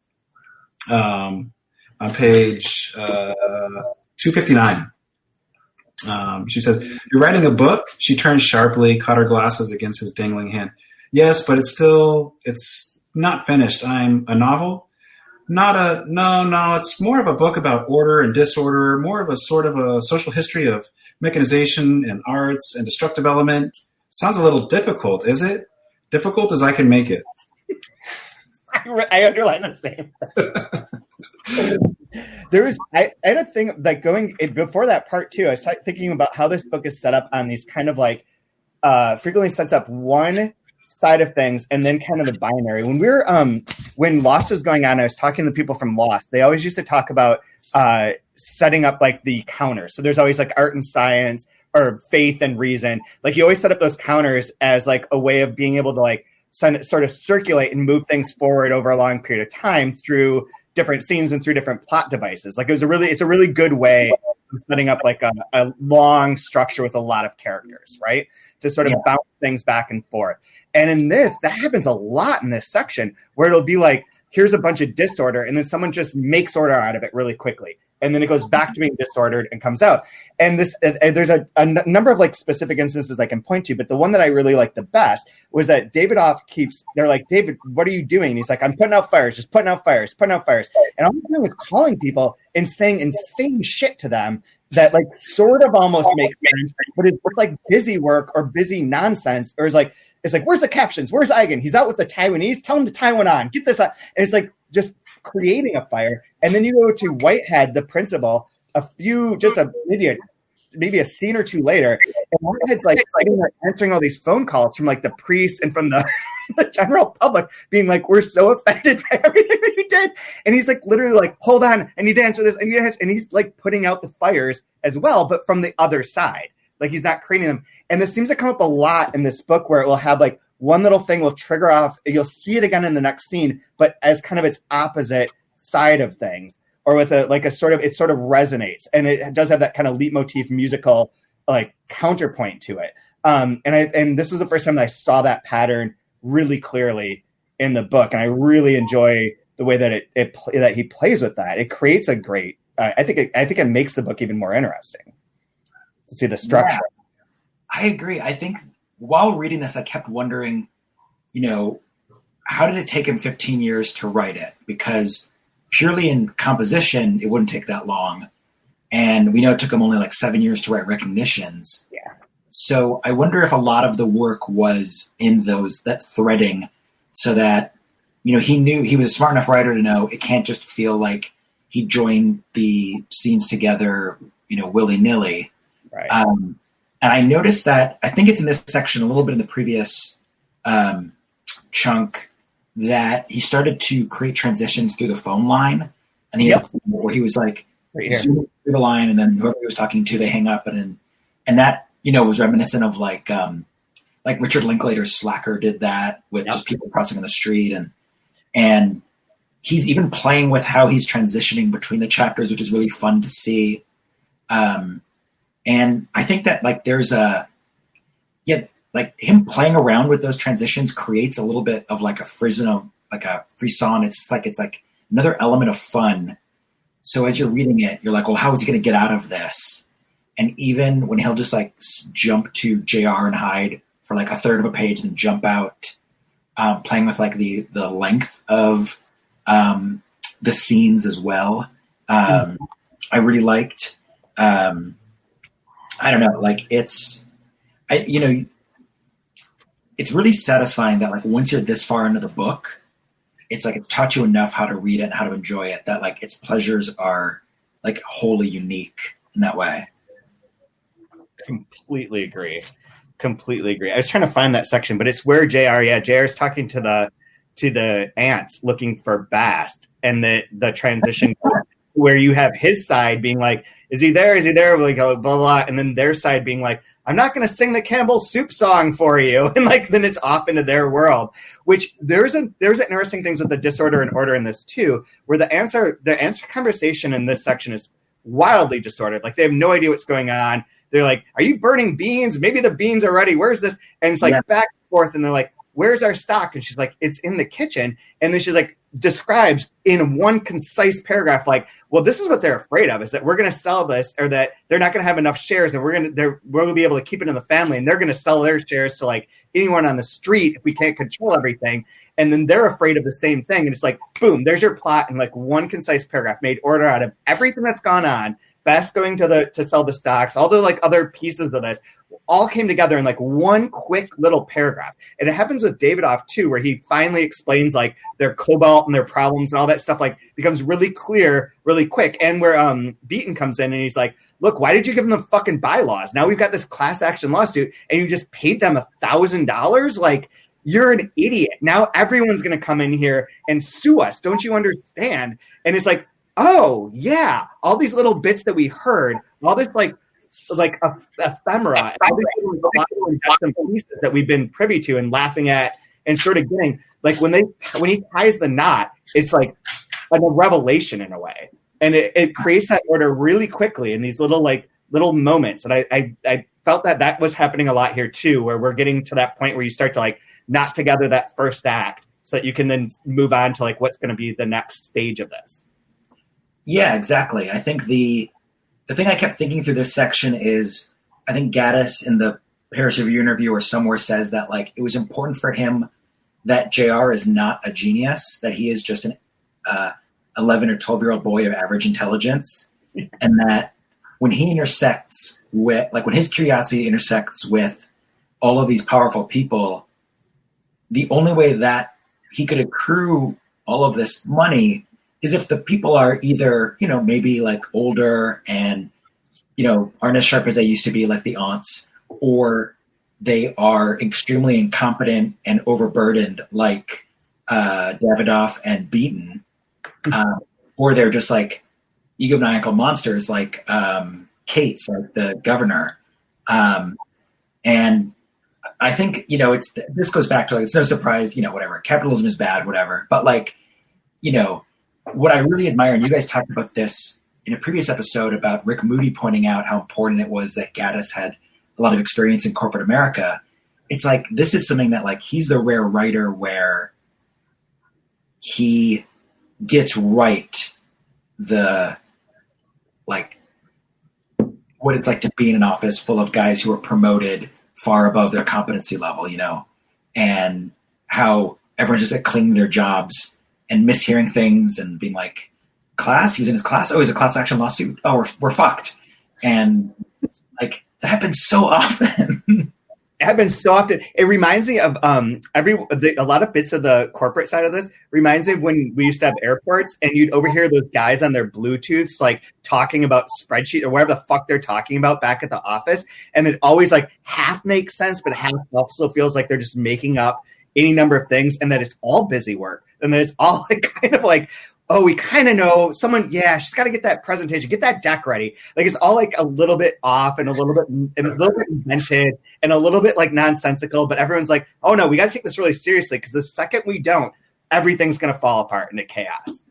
on page 259. She says, "You're writing a book?" She turned sharply, caught her glasses against his dangling hand. "Yes, but it's not finished. I'm a novel? No, it's more of a book about order and disorder, more of a sort of a social history of mechanization and arts and destructive element. Sounds a little difficult, is it? Difficult as I can make it." I underline the same. I had a thing like going before that part too. I was thinking about how this book is set up on these kind of like frequently sets up one side of things and then kind of the binary. When Lost was going on, I was talking to the people from Lost. They always used to talk about setting up like the counters. So there's always like art and science or faith and reason. Like you always set up those counters as like a way of being able to like sort of circulate and move things forward over a long period of time through different scenes and through different plot devices. Like it's a really good way of setting up like a long structure with a lot of characters, right? To sort of bounce things back and forth. And in this, that happens a lot in this section where it'll be like, here's a bunch of disorder, and then someone just makes order out of it really quickly. And then it goes back to being disordered and comes out. And there's a number of like specific instances I can point to, but the one that I really liked the best was that they're like, "David, what are you doing?" And he's like, "I'm putting out fires, just putting out fires. And all I'm doing is calling people and saying insane shit to them that like sort of almost makes sense, but it's like busy work or busy nonsense, or it's like, where's the captions? Where's Eigen? He's out with the Taiwanese. Tell him to tie one on. Get this out. And it's like just creating a fire. And then you go to Whitehead, the principal, maybe a scene or two later, and Whitehead's like sitting there answering all these phone calls from like the priests and from the general public, being like, "We're so offended by everything that you did." And he's like literally like, "Hold on, I need to answer this. And he's like putting out the fires as well, but from the other side. Like he's not creating them. And this seems to come up a lot in this book where it will have like one little thing will trigger off. You'll see it again in the next scene, but as kind of its opposite side of things, or with it sort of resonates. And it does have that kind of leitmotif musical like counterpoint to it. And this was the first time that I saw that pattern really clearly in the book. And I really enjoy the way that that he plays with that. It creates a great, I think it makes the book even more interesting to see the structure. Yeah, I agree. I think while reading this, I kept wondering, how did it take him 15 years to write it? Because purely in composition, it wouldn't take that long. And we know it took him only like 7 years to write Recognitions. Yeah. So I wonder if a lot of the work was in that threading, so that, he knew, he was a smart enough writer to know it can't just feel like he joined the scenes together, willy-nilly. Right. And I noticed that, I think it's in this section, a little bit in the previous chunk, that he started to create transitions through the phone line. And where he was like, zooming through the line, and then whoever he was talking to, they hang up. And that, was reminiscent of like Richard Linklater's Slacker did that with just people crossing on the street. And he's even playing with how he's transitioning between the chapters, which is really fun to see. And I think that like there's like him playing around with those transitions creates a little bit of like a frisson, It's like another element of fun. So as you're reading it, you're like, well, how is he going to get out of this? And even when he'll just like jump to JR and Hyde for like a third of a page and then jump out, playing with like the length of the scenes as well. I really liked. I don't know, like it's really satisfying that like once you're this far into the book, it's like it's taught you enough how to read it and how to enjoy it, that like its pleasures are like wholly unique in that way. Completely agree. I was trying to find that section, but it's where JR's talking to the ants looking for Bast, and the transition where you have his side being like, is he there? Like, blah, blah, blah. And then their side being like, I'm not going to sing the Campbell Soup song for you. And like, then it's off into their world, which there's interesting things with the disorder and order in this too, where the answer conversation in this section is wildly distorted. Like they have no idea what's going on. They're like, are you burning beans? Maybe the beans are ready. Where's this? And it's like back and forth. And they're like, where's our stock? And she's like, it's in the kitchen. And then she's like, describes in one concise paragraph, like, well, this is what they're afraid of, is that we're going to sell this, or that they're not going to have enough shares, and we're going to be able to keep it in the family, and they're going to sell their shares to like anyone on the street if we can't control everything. And then they're afraid of the same thing. And it's like, boom, there's your plot in like one concise paragraph, made order out of everything that's gone on. Best going to sell the stocks, all the like other pieces of this all came together in like one quick little paragraph. And it happens with Davidoff too, where he finally explains like their cobalt and their problems and all that stuff, like becomes really clear, really quick. And where Beaton comes in and he's like, look, why did you give them the fucking bylaws? Now we've got this class action lawsuit and you just paid them $1,000. Like, you're an idiot. Now everyone's going to come in here and sue us. Don't you understand? And it's like, oh yeah, all these little bits that we heard, all this like ephemera, all these little pieces that we've been privy to and laughing at and sort of getting, like when he ties the knot, it's like a revelation in a way. And it creates that order really quickly in these little moments. And I felt that was happening a lot here too, where we're getting to that point where you start to like knot together that first act so that you can then move on to like what's going to be the next stage of this. Yeah, exactly. I think the thing I kept thinking through this section is, I think Gaddis in the Paris Review interview or somewhere says that like it was important for him that JR is not a genius, that he is just an 11 or 12-year-old boy of average intelligence, and that when he intersects with, like when his curiosity intersects with all of these powerful people, the only way that he could accrue all of this money is if the people are either, you know, maybe like older and, you know, aren't as sharp as they used to be, like the aunts, or they are extremely incompetent and overburdened, like Davidoff and Beaton, or they're just like egomaniacal monsters, like Cates, like the governor. And I think, you know, this goes back to like, it's no surprise, you know, whatever, capitalism is bad, whatever. But like, you know, what I really admire, and you guys talked about this in a previous episode about Rick Moody pointing out how important it was that Gaddis had a lot of experience in corporate America. It's like, this is something that like, he's the rare writer where he gets right the, like, what it's like to be in an office full of guys who are promoted far above their competency level, you know, and how everyone's just like clinging to their jobs and mishearing things and being like, class, he was in his class. Oh, he's a class action lawsuit. Oh, we're fucked. And like, that happens so often. It happens so often. It reminds me of a lot of bits of the corporate side of this reminds me of when we used to have airports and you'd overhear those guys on their Bluetooths, like talking about spreadsheet or whatever the fuck they're talking about back at the office. And it always like half makes sense, but half also feels like they're just making up any number of things and that it's all busy work. And that it's all like kind of like, oh, we kind of know someone, yeah, she's got to get that presentation, get that deck ready. Like it's all like a little bit off and a little bit invented and a little bit like nonsensical, but everyone's like, oh no, we got to take this really seriously because the second we don't, everything's going to fall apart into chaos.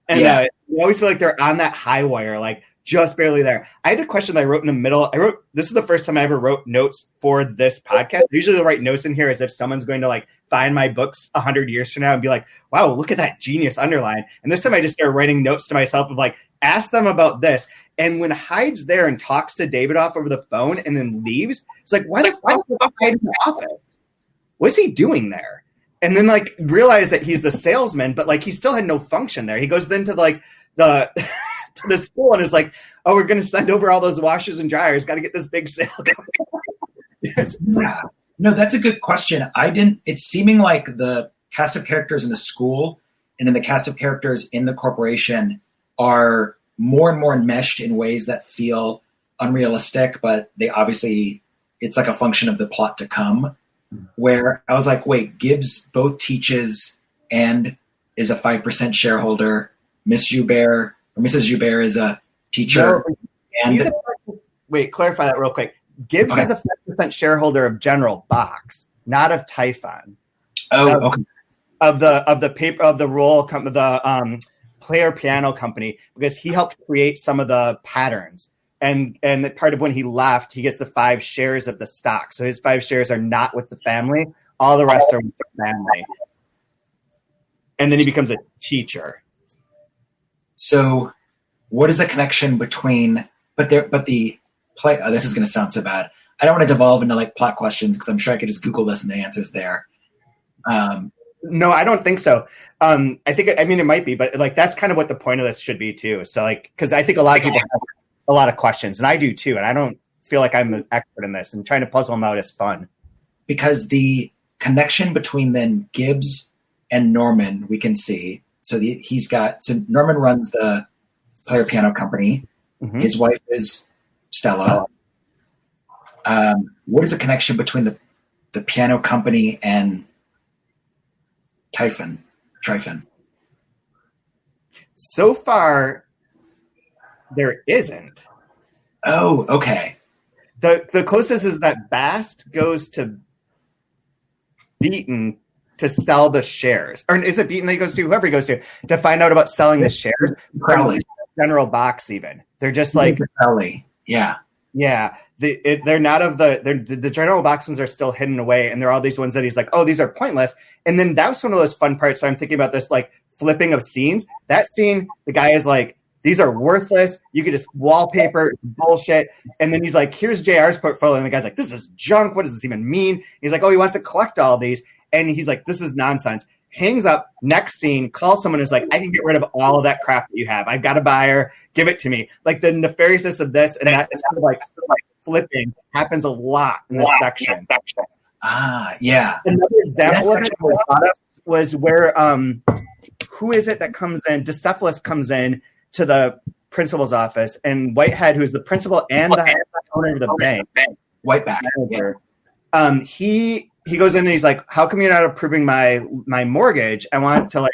And you always feel like they're on that high wire, like just barely there. I had a question that I wrote in the middle. This is the first time I ever wrote notes for this podcast. Usually the write notes in here as if someone's going to like find my books 100 years from now and be like, wow, look at that genius underline. And this time I just started writing notes to myself of like, ask them about this. And when Hyde's there and talks to Davidoff over the phone and then leaves, it's like, why the fuck was Hyde in the office? What's he doing there? And then like realize that he's the salesman, but like he still had no function there. He goes then to like the to the school and is like, oh, we're going to send over all those washers and dryers. Got to get this big sale going. Yes. Yeah. No, that's a good question. It's seeming like the cast of characters in the school and then the cast of characters in the corporation are more and more enmeshed in ways that feel unrealistic, but they obviously, it's like a function of the plot to come, where I was like, wait, Gibbs both teaches and is a 5% shareholder. Mrs. Joubert is a teacher. No, wait, clarify that real quick. Gibbs is a 5% shareholder of General Box, not of Typhon. Oh, okay. Of the paper of the roll company, the player piano company, because he helped create some of the patterns. And part of when he left, he gets the 5 shares of the stock. So his 5 shares are not with the family. All the rest are with the family. and then he becomes a teacher. So what is the connection between, but the play, this is going to sound so bad. I don't want to devolve into like plot questions because I'm sure I could just Google this and the answer's there. No, I don't think so. I mean, it might be, but like, that's kind of what the point of this should be too. So like, cause I think a lot of people have a lot of questions and I do too. And I don't feel like I'm an expert in this, and trying to puzzle them out is fun. Because the connection between then Gibbs and Norman, we can see. So so Norman runs the player piano company. Mm-hmm. His wife is Stella. What is the connection between the piano company and Tryphon? So far, there isn't. Oh, okay. The closest is that Bast goes to Beaton to sell the shares. Or is it Beaton that he goes to? Whoever he goes to find out about selling the shares. Crowley. General Box even. They're just like... Crowley. Yeah. Yeah. They're not of the General Box ones are still hidden away, and there are all these ones that he's like, oh, these are pointless. And then that was one of those fun parts. So I'm thinking about this like flipping of scenes. That scene, the guy is like, these are worthless. You could just wallpaper bullshit. And then he's like, here's JR's portfolio. And the guy's like, this is junk. What does this even mean? He's like, oh, he wants to collect all of these. And he's like, this is nonsense. Hangs up, next scene, calls someone who's like, I can get rid of all of that crap that you have. I've got a buyer. Give it to me. Like the nefariousness of this and that is kind of like flipping happens a lot in this section. Ah, yeah. Another example of it was where, who is it that comes in? Decephalus comes in to the principal's office, and Whitehead, who's the principal and the owner of the bank, Whiteback, he goes in and he's like, how come you're not approving my mortgage? I want to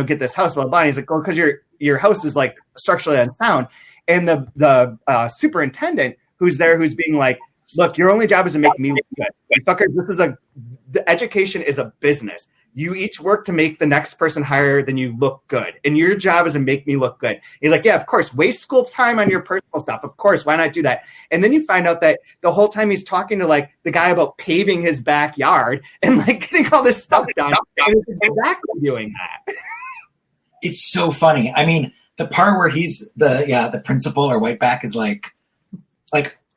get this house, blah, blah. And he's like, well, because your house is like structurally unsound. And the superintendent who's there, who's being like, look, your only job is to make me look good. You fuckers, the education is a business. You each work to make the next person higher than you look good. And your job is to make me look good. He's like, yeah, of course. Waste school time on your personal stuff. Of course. Why not do that? And then you find out that the whole time he's talking to like the guy about paving his backyard and like getting all this stuff done. And he's exactly doing that. It's so funny. I mean, the part where he's the principal or Whiteback is like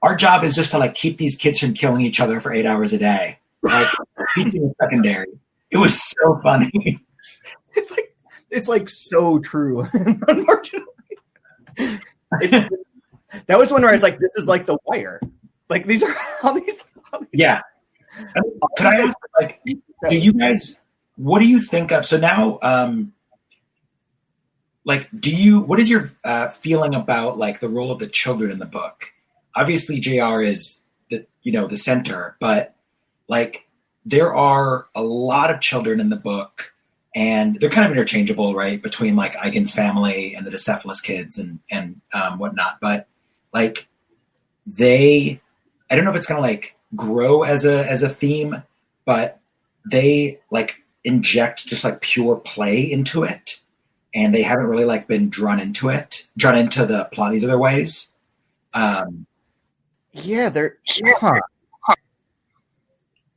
our job is just to like keep these kids from killing each other for 8 hours a day. Like teaching is secondary. It was so funny. It's like so true. Unfortunately, that was one where I was like, "This is like The Wire." Like these are all these. Yeah. Could I ask, like, do you guys? What do you think of? So now, what is your feeling about like the role of the children in the book? Obviously, JR is the center, but like. There are a lot of children in the book, and they're kind of interchangeable, right, between like Eigen's family and the Decephalus kids and whatnot. But like I don't know if it's gonna like grow as a theme, but they like inject just like pure play into it, and they haven't really like been drawn into the plot these other ways. They're.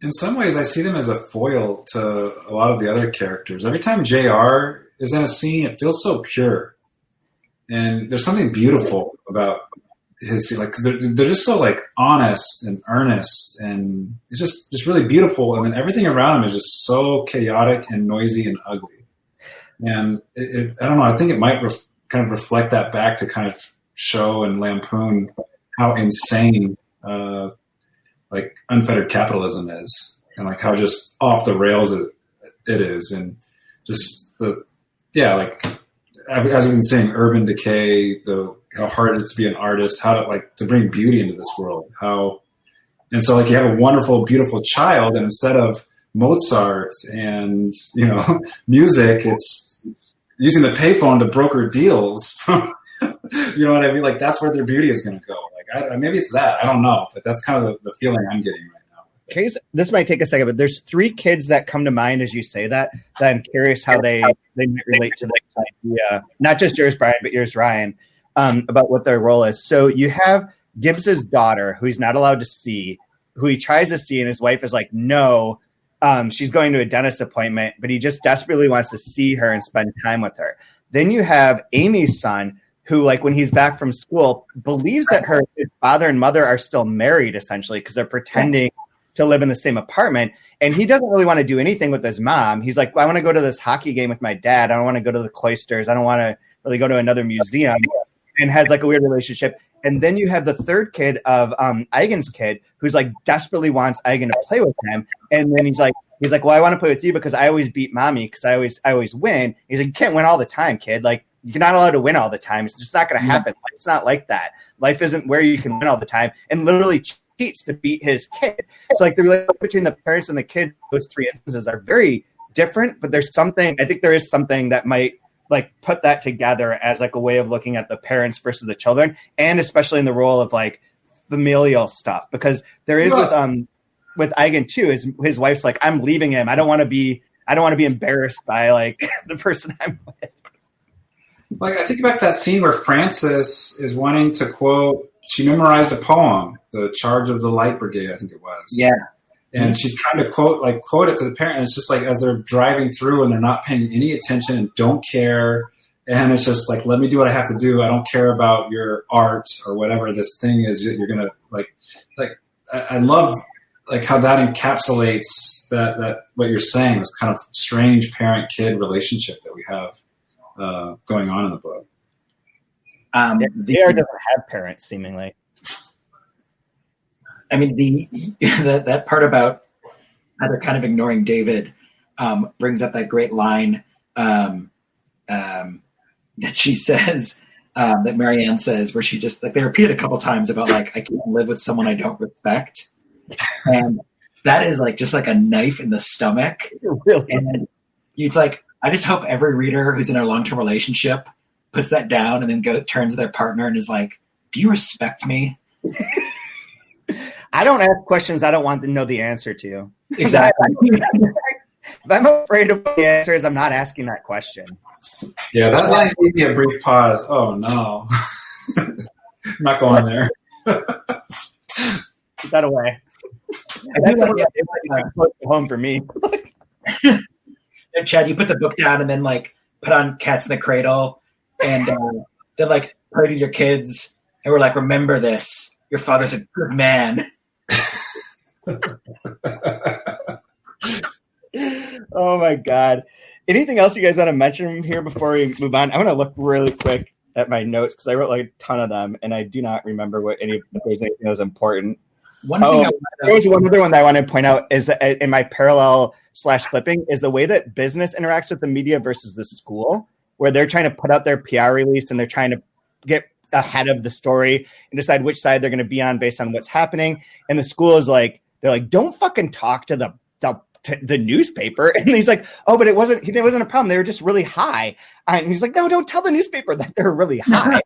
In some ways, I see them as a foil to a lot of the other characters. Every time JR is in a scene, it feels so pure. And there's something beautiful about his scene. Like, they're just so, like, honest and earnest. And it's just really beautiful. And then everything around him is just so chaotic and noisy and ugly. And I don't know, I think it might kind of reflect that back to kind of show and lampoon how insane like unfettered capitalism is, and like how just off the rails it is, and just like as we've been saying, urban decay, how hard it is to be an artist, how to bring beauty into this world, and so like you have a wonderful, beautiful child, and instead of Mozart and music, it's using the payphone to broker deals. You know what I mean? Like that's where their beauty is going to go. Maybe it's that. I don't know. But that's kind of the feeling I'm getting right now. Okay, this might take a second, but there's 3 kids that come to mind as you say that I'm curious how they might relate to this idea. Not just yours, Brian, but yours, Ryan, about what their role is. So you have Gibbs's daughter, who he's not allowed to see, who he tries to see, and his wife is like, no. she's going to a dentist appointment, but he just desperately wants to see her and spend time with her. Then you have Amy's son, who, like, when he's back from school, believes that his father and mother are still married, essentially, because they're pretending to live in the same apartment. And he doesn't really want to do anything with his mom. He's like, well, I want to go to this hockey game with my dad. I don't want to go to the cloisters. I don't want to really go to another museum, and has like a weird relationship. And then you have the third kid of Eigen's kid, who's like desperately wants Eigen to play with him. And then he's like, well, I want to play with you because I always beat mommy because I always win. He's like, you can't win all the time, kid. Like, you're not allowed to win all the time. It's just not going to happen. Life's not like that. Life isn't where you can win all the time. And literally cheats to beat his kid. So like the relationship between the parents and the kids, those three instances are very different. But there's something, I think there is something that might like put that together as like a way of looking at the parents versus the children, and especially in the role of like familial stuff, because there is with Eigen too, his wife's like, I'm leaving him. I don't want to be embarrassed by like the person I'm with. Like, I think about that scene where Frances is wanting to quote, she memorized a poem, The Charge of the Light Brigade, I think it was. Yeah. And she's trying to quote it to the parent. And it's just like, as they're driving through and they're not paying any attention and don't care. And it's just like, let me do what I have to do. I don't care about your art or whatever this thing is that you're going to like, I love like how that encapsulates that what you're saying, this kind of strange parent-kid relationship that we have going on in the book. J.R. doesn't have parents, seemingly. I mean, that part about how they're kind of ignoring David brings up that great line that she says, that Marianne says, where she just like, they repeat it a couple times about like, I can't live with someone I don't respect. And that is like just like a knife in the stomach. Really? And it's like, I just hope every reader who's in a long-term relationship puts that down and then turns to their partner and is like, do you respect me? I don't ask questions I don't want to know the answer to. Exactly. If I'm afraid of what the answer is, I'm not asking that question. Yeah, that line gave me a brief pause. Oh, no. I'm not going there. Put that away. That's close to home for me. And Chad, you put the book down and then like put on Cats in the Cradle and then like play with your kids and we're like, remember this. Your father's a good man. Oh my God. Anything else you guys want to mention here before we move on? I'm going to look really quick at my notes because I wrote like a ton of them and I do not remember if there's anything that was important. There was one other one that I want to point out is in my parallel/flipping is the way that business interacts with the media versus the school, where they're trying to put out their PR release and they're trying to get ahead of the story and decide which side they're going to be on based on what's happening. And the school is like, they're like, don't fucking talk to the newspaper. And he's like, oh, but it wasn't a problem. They were just really high. And he's like, no, don't tell the newspaper that they're really high.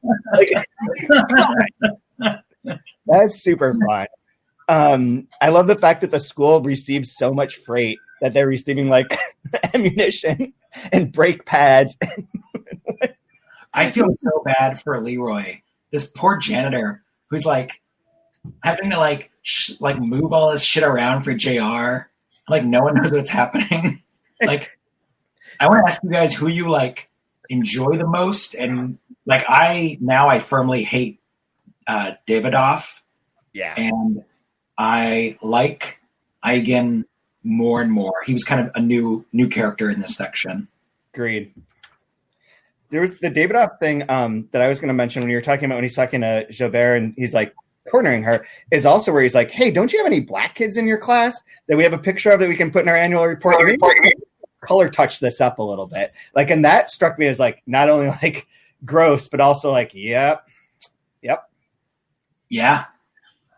That's super fun. I love the fact that the school receives so much freight that they're receiving like ammunition and brake pads. I feel so bad for Leroy, this poor janitor who's like having to like move all this shit around for JR. Like no one knows what's happening. Like I want to ask you guys who you like enjoy the most, and like I firmly hate Davidoff. Yeah, and I like Eigen more and more. He was kind of a new character in this section. Agreed. There was the Davidoff thing that I was going to mention when you were talking about when he's talking to Joubert and he's like cornering her is also where he's like, hey, don't you have any black kids in your class that we have a picture of that we can put in our annual report? Color touch this up a little bit. Like, and that struck me as like, not only like gross, but also like, yep. Yeah.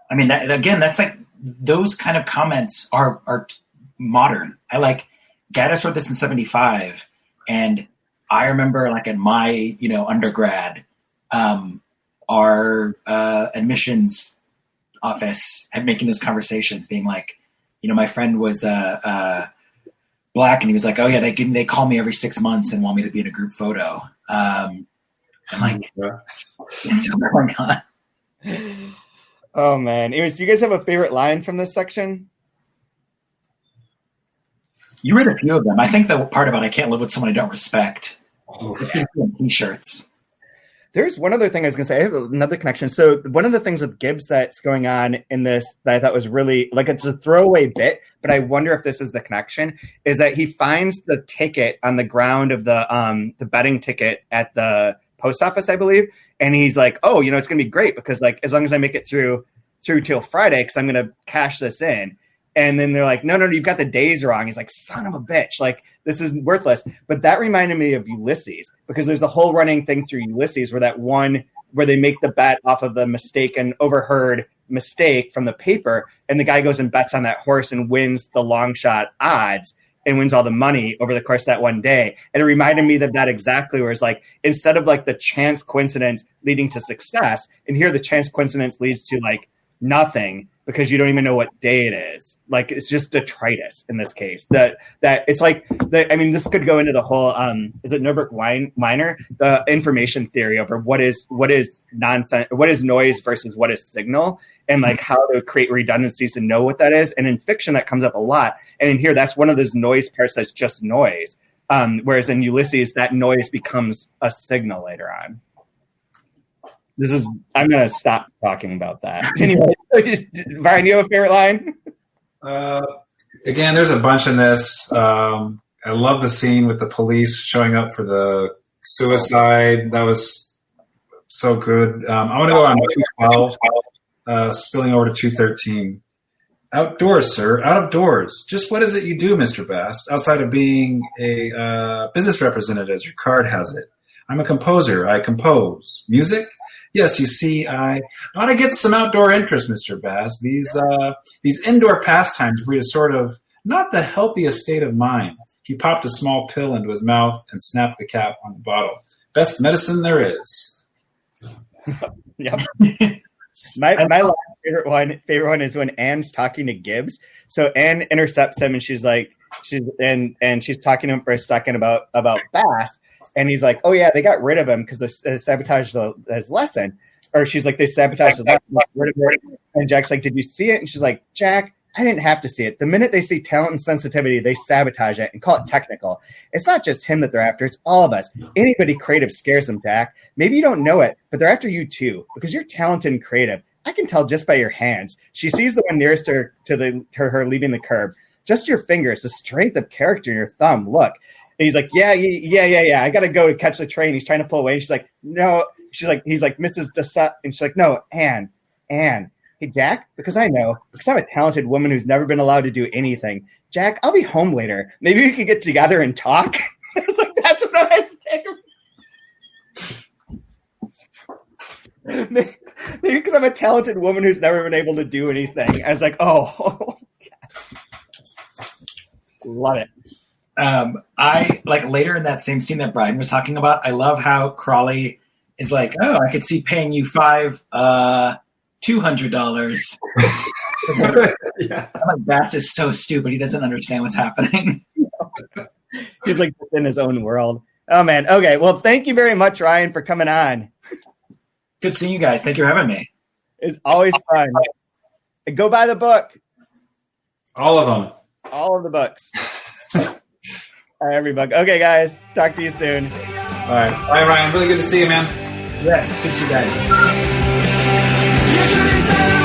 I mean, that's like those kind of comments are modern. I like Gaddis wrote this in 1975, and I remember like in my undergrad, our admissions office had making those conversations, being like, my friend was black, and he was like, oh yeah, they call me every 6 months and want me to be in a group photo. And like, it's still going on. Oh man. Anyways, do you guys have a favorite line from this section? You read a few of them. I think the part about I can't live with someone I don't respect. T-shirts. There's one other thing I was going to say. I have another connection. So one of the things with Gibbs that's going on in this that I thought was really, like, it's a throwaway bit, but I wonder if this is the connection, is that he finds the ticket on the ground of the betting ticket at the post office, I believe. And he's like, oh, it's going to be great because, like, as long as I make it through till Friday, because I'm going to cash this in. And then they're like, no, you've got the days wrong. He's like, son of a bitch. Like, this is worthless. But that reminded me of Ulysses, because there's the whole running thing through Ulysses where they make the bet off of the mistaken, overheard mistake from the paper. And the guy goes and bets on that horse and wins the long shot odds and wins all the money over the course of that one day. And it reminded me that exactly, where it's like, instead of like the chance coincidence leading to success, and here the chance coincidence leads to like nothing, because you don't even know what day it is. Like, it's just detritus in this case. That it's like, this could go into the whole, is it Norbert Wiener? The information theory over what is nonsense, what is noise versus what is signal, and like how to create redundancies to know what that is. And in fiction, that comes up a lot. And in here, that's one of those noise parts that's just noise. Whereas in Ulysses, that noise becomes a signal later on. I'm going to stop talking about that. Anyway, Brian, you have a favorite line? Again, there's a bunch in this. I love the scene with the police showing up for the suicide. That was so good. I want to go on 212, spilling over to 213. Outdoors, sir. Out of doors. Just what is it you do, Mr. Bast, outside of being a business representative, as your card has it? I'm a composer. I compose. Music? Yes, you see, I want to get some outdoor interest, Mr. Bass. These indoor pastimes breed a sort of not the healthiest state of mind. He popped a small pill into his mouth and snapped the cap on the bottle. Best medicine there is. Yep. My last favorite one is when Anne's talking to Gibbs. So Anne intercepts him, and she's talking to him for a second about Bast. And he's like, oh, yeah, they got rid of him because they sabotaged his lesson. Or she's like, they sabotaged the lesson. And Jack's like, did you see it? And she's like, Jack, I didn't have to see it. The minute they see talent and sensitivity, they sabotage it and call it technical. It's not just him that they're after. It's all of us. Anybody creative scares them, Jack. Maybe you don't know it, but they're after you too because you're talented and creative. I can tell just by your hands. She sees the one nearest her to her leaving the curb. Just your fingers, the strength of character in your thumb. Look. And he's like, yeah. I got to go to catch the train. He's trying to pull away. And she's like, no. He's like, Mrs. Dessat. And she's like, no, Anne. Hey, Jack, because I'm a talented woman who's never been allowed to do anything. Jack, I'll be home later. Maybe we could get together and talk. It's like, that's what I'm saying. Maybe because I'm a talented woman who's never been able to do anything. I was like, oh yes. Love it. I like later in that same scene that Brian was talking about, I love how Crawley is like, oh, I could see paying you $200. Yeah. I'm like, Bass is so stupid. He doesn't understand what's happening. He's like in his own world. Oh man. Okay. Well, thank you very much, Ryan, for coming on. Good seeing you guys. Thank you for having me. It's always fun. Go buy the book. All of them. All of the books. Every book. Okay, guys. Talk to you soon. All right. Bye, Ryan. Really good to see you, man. Yes. Good to see you guys. You should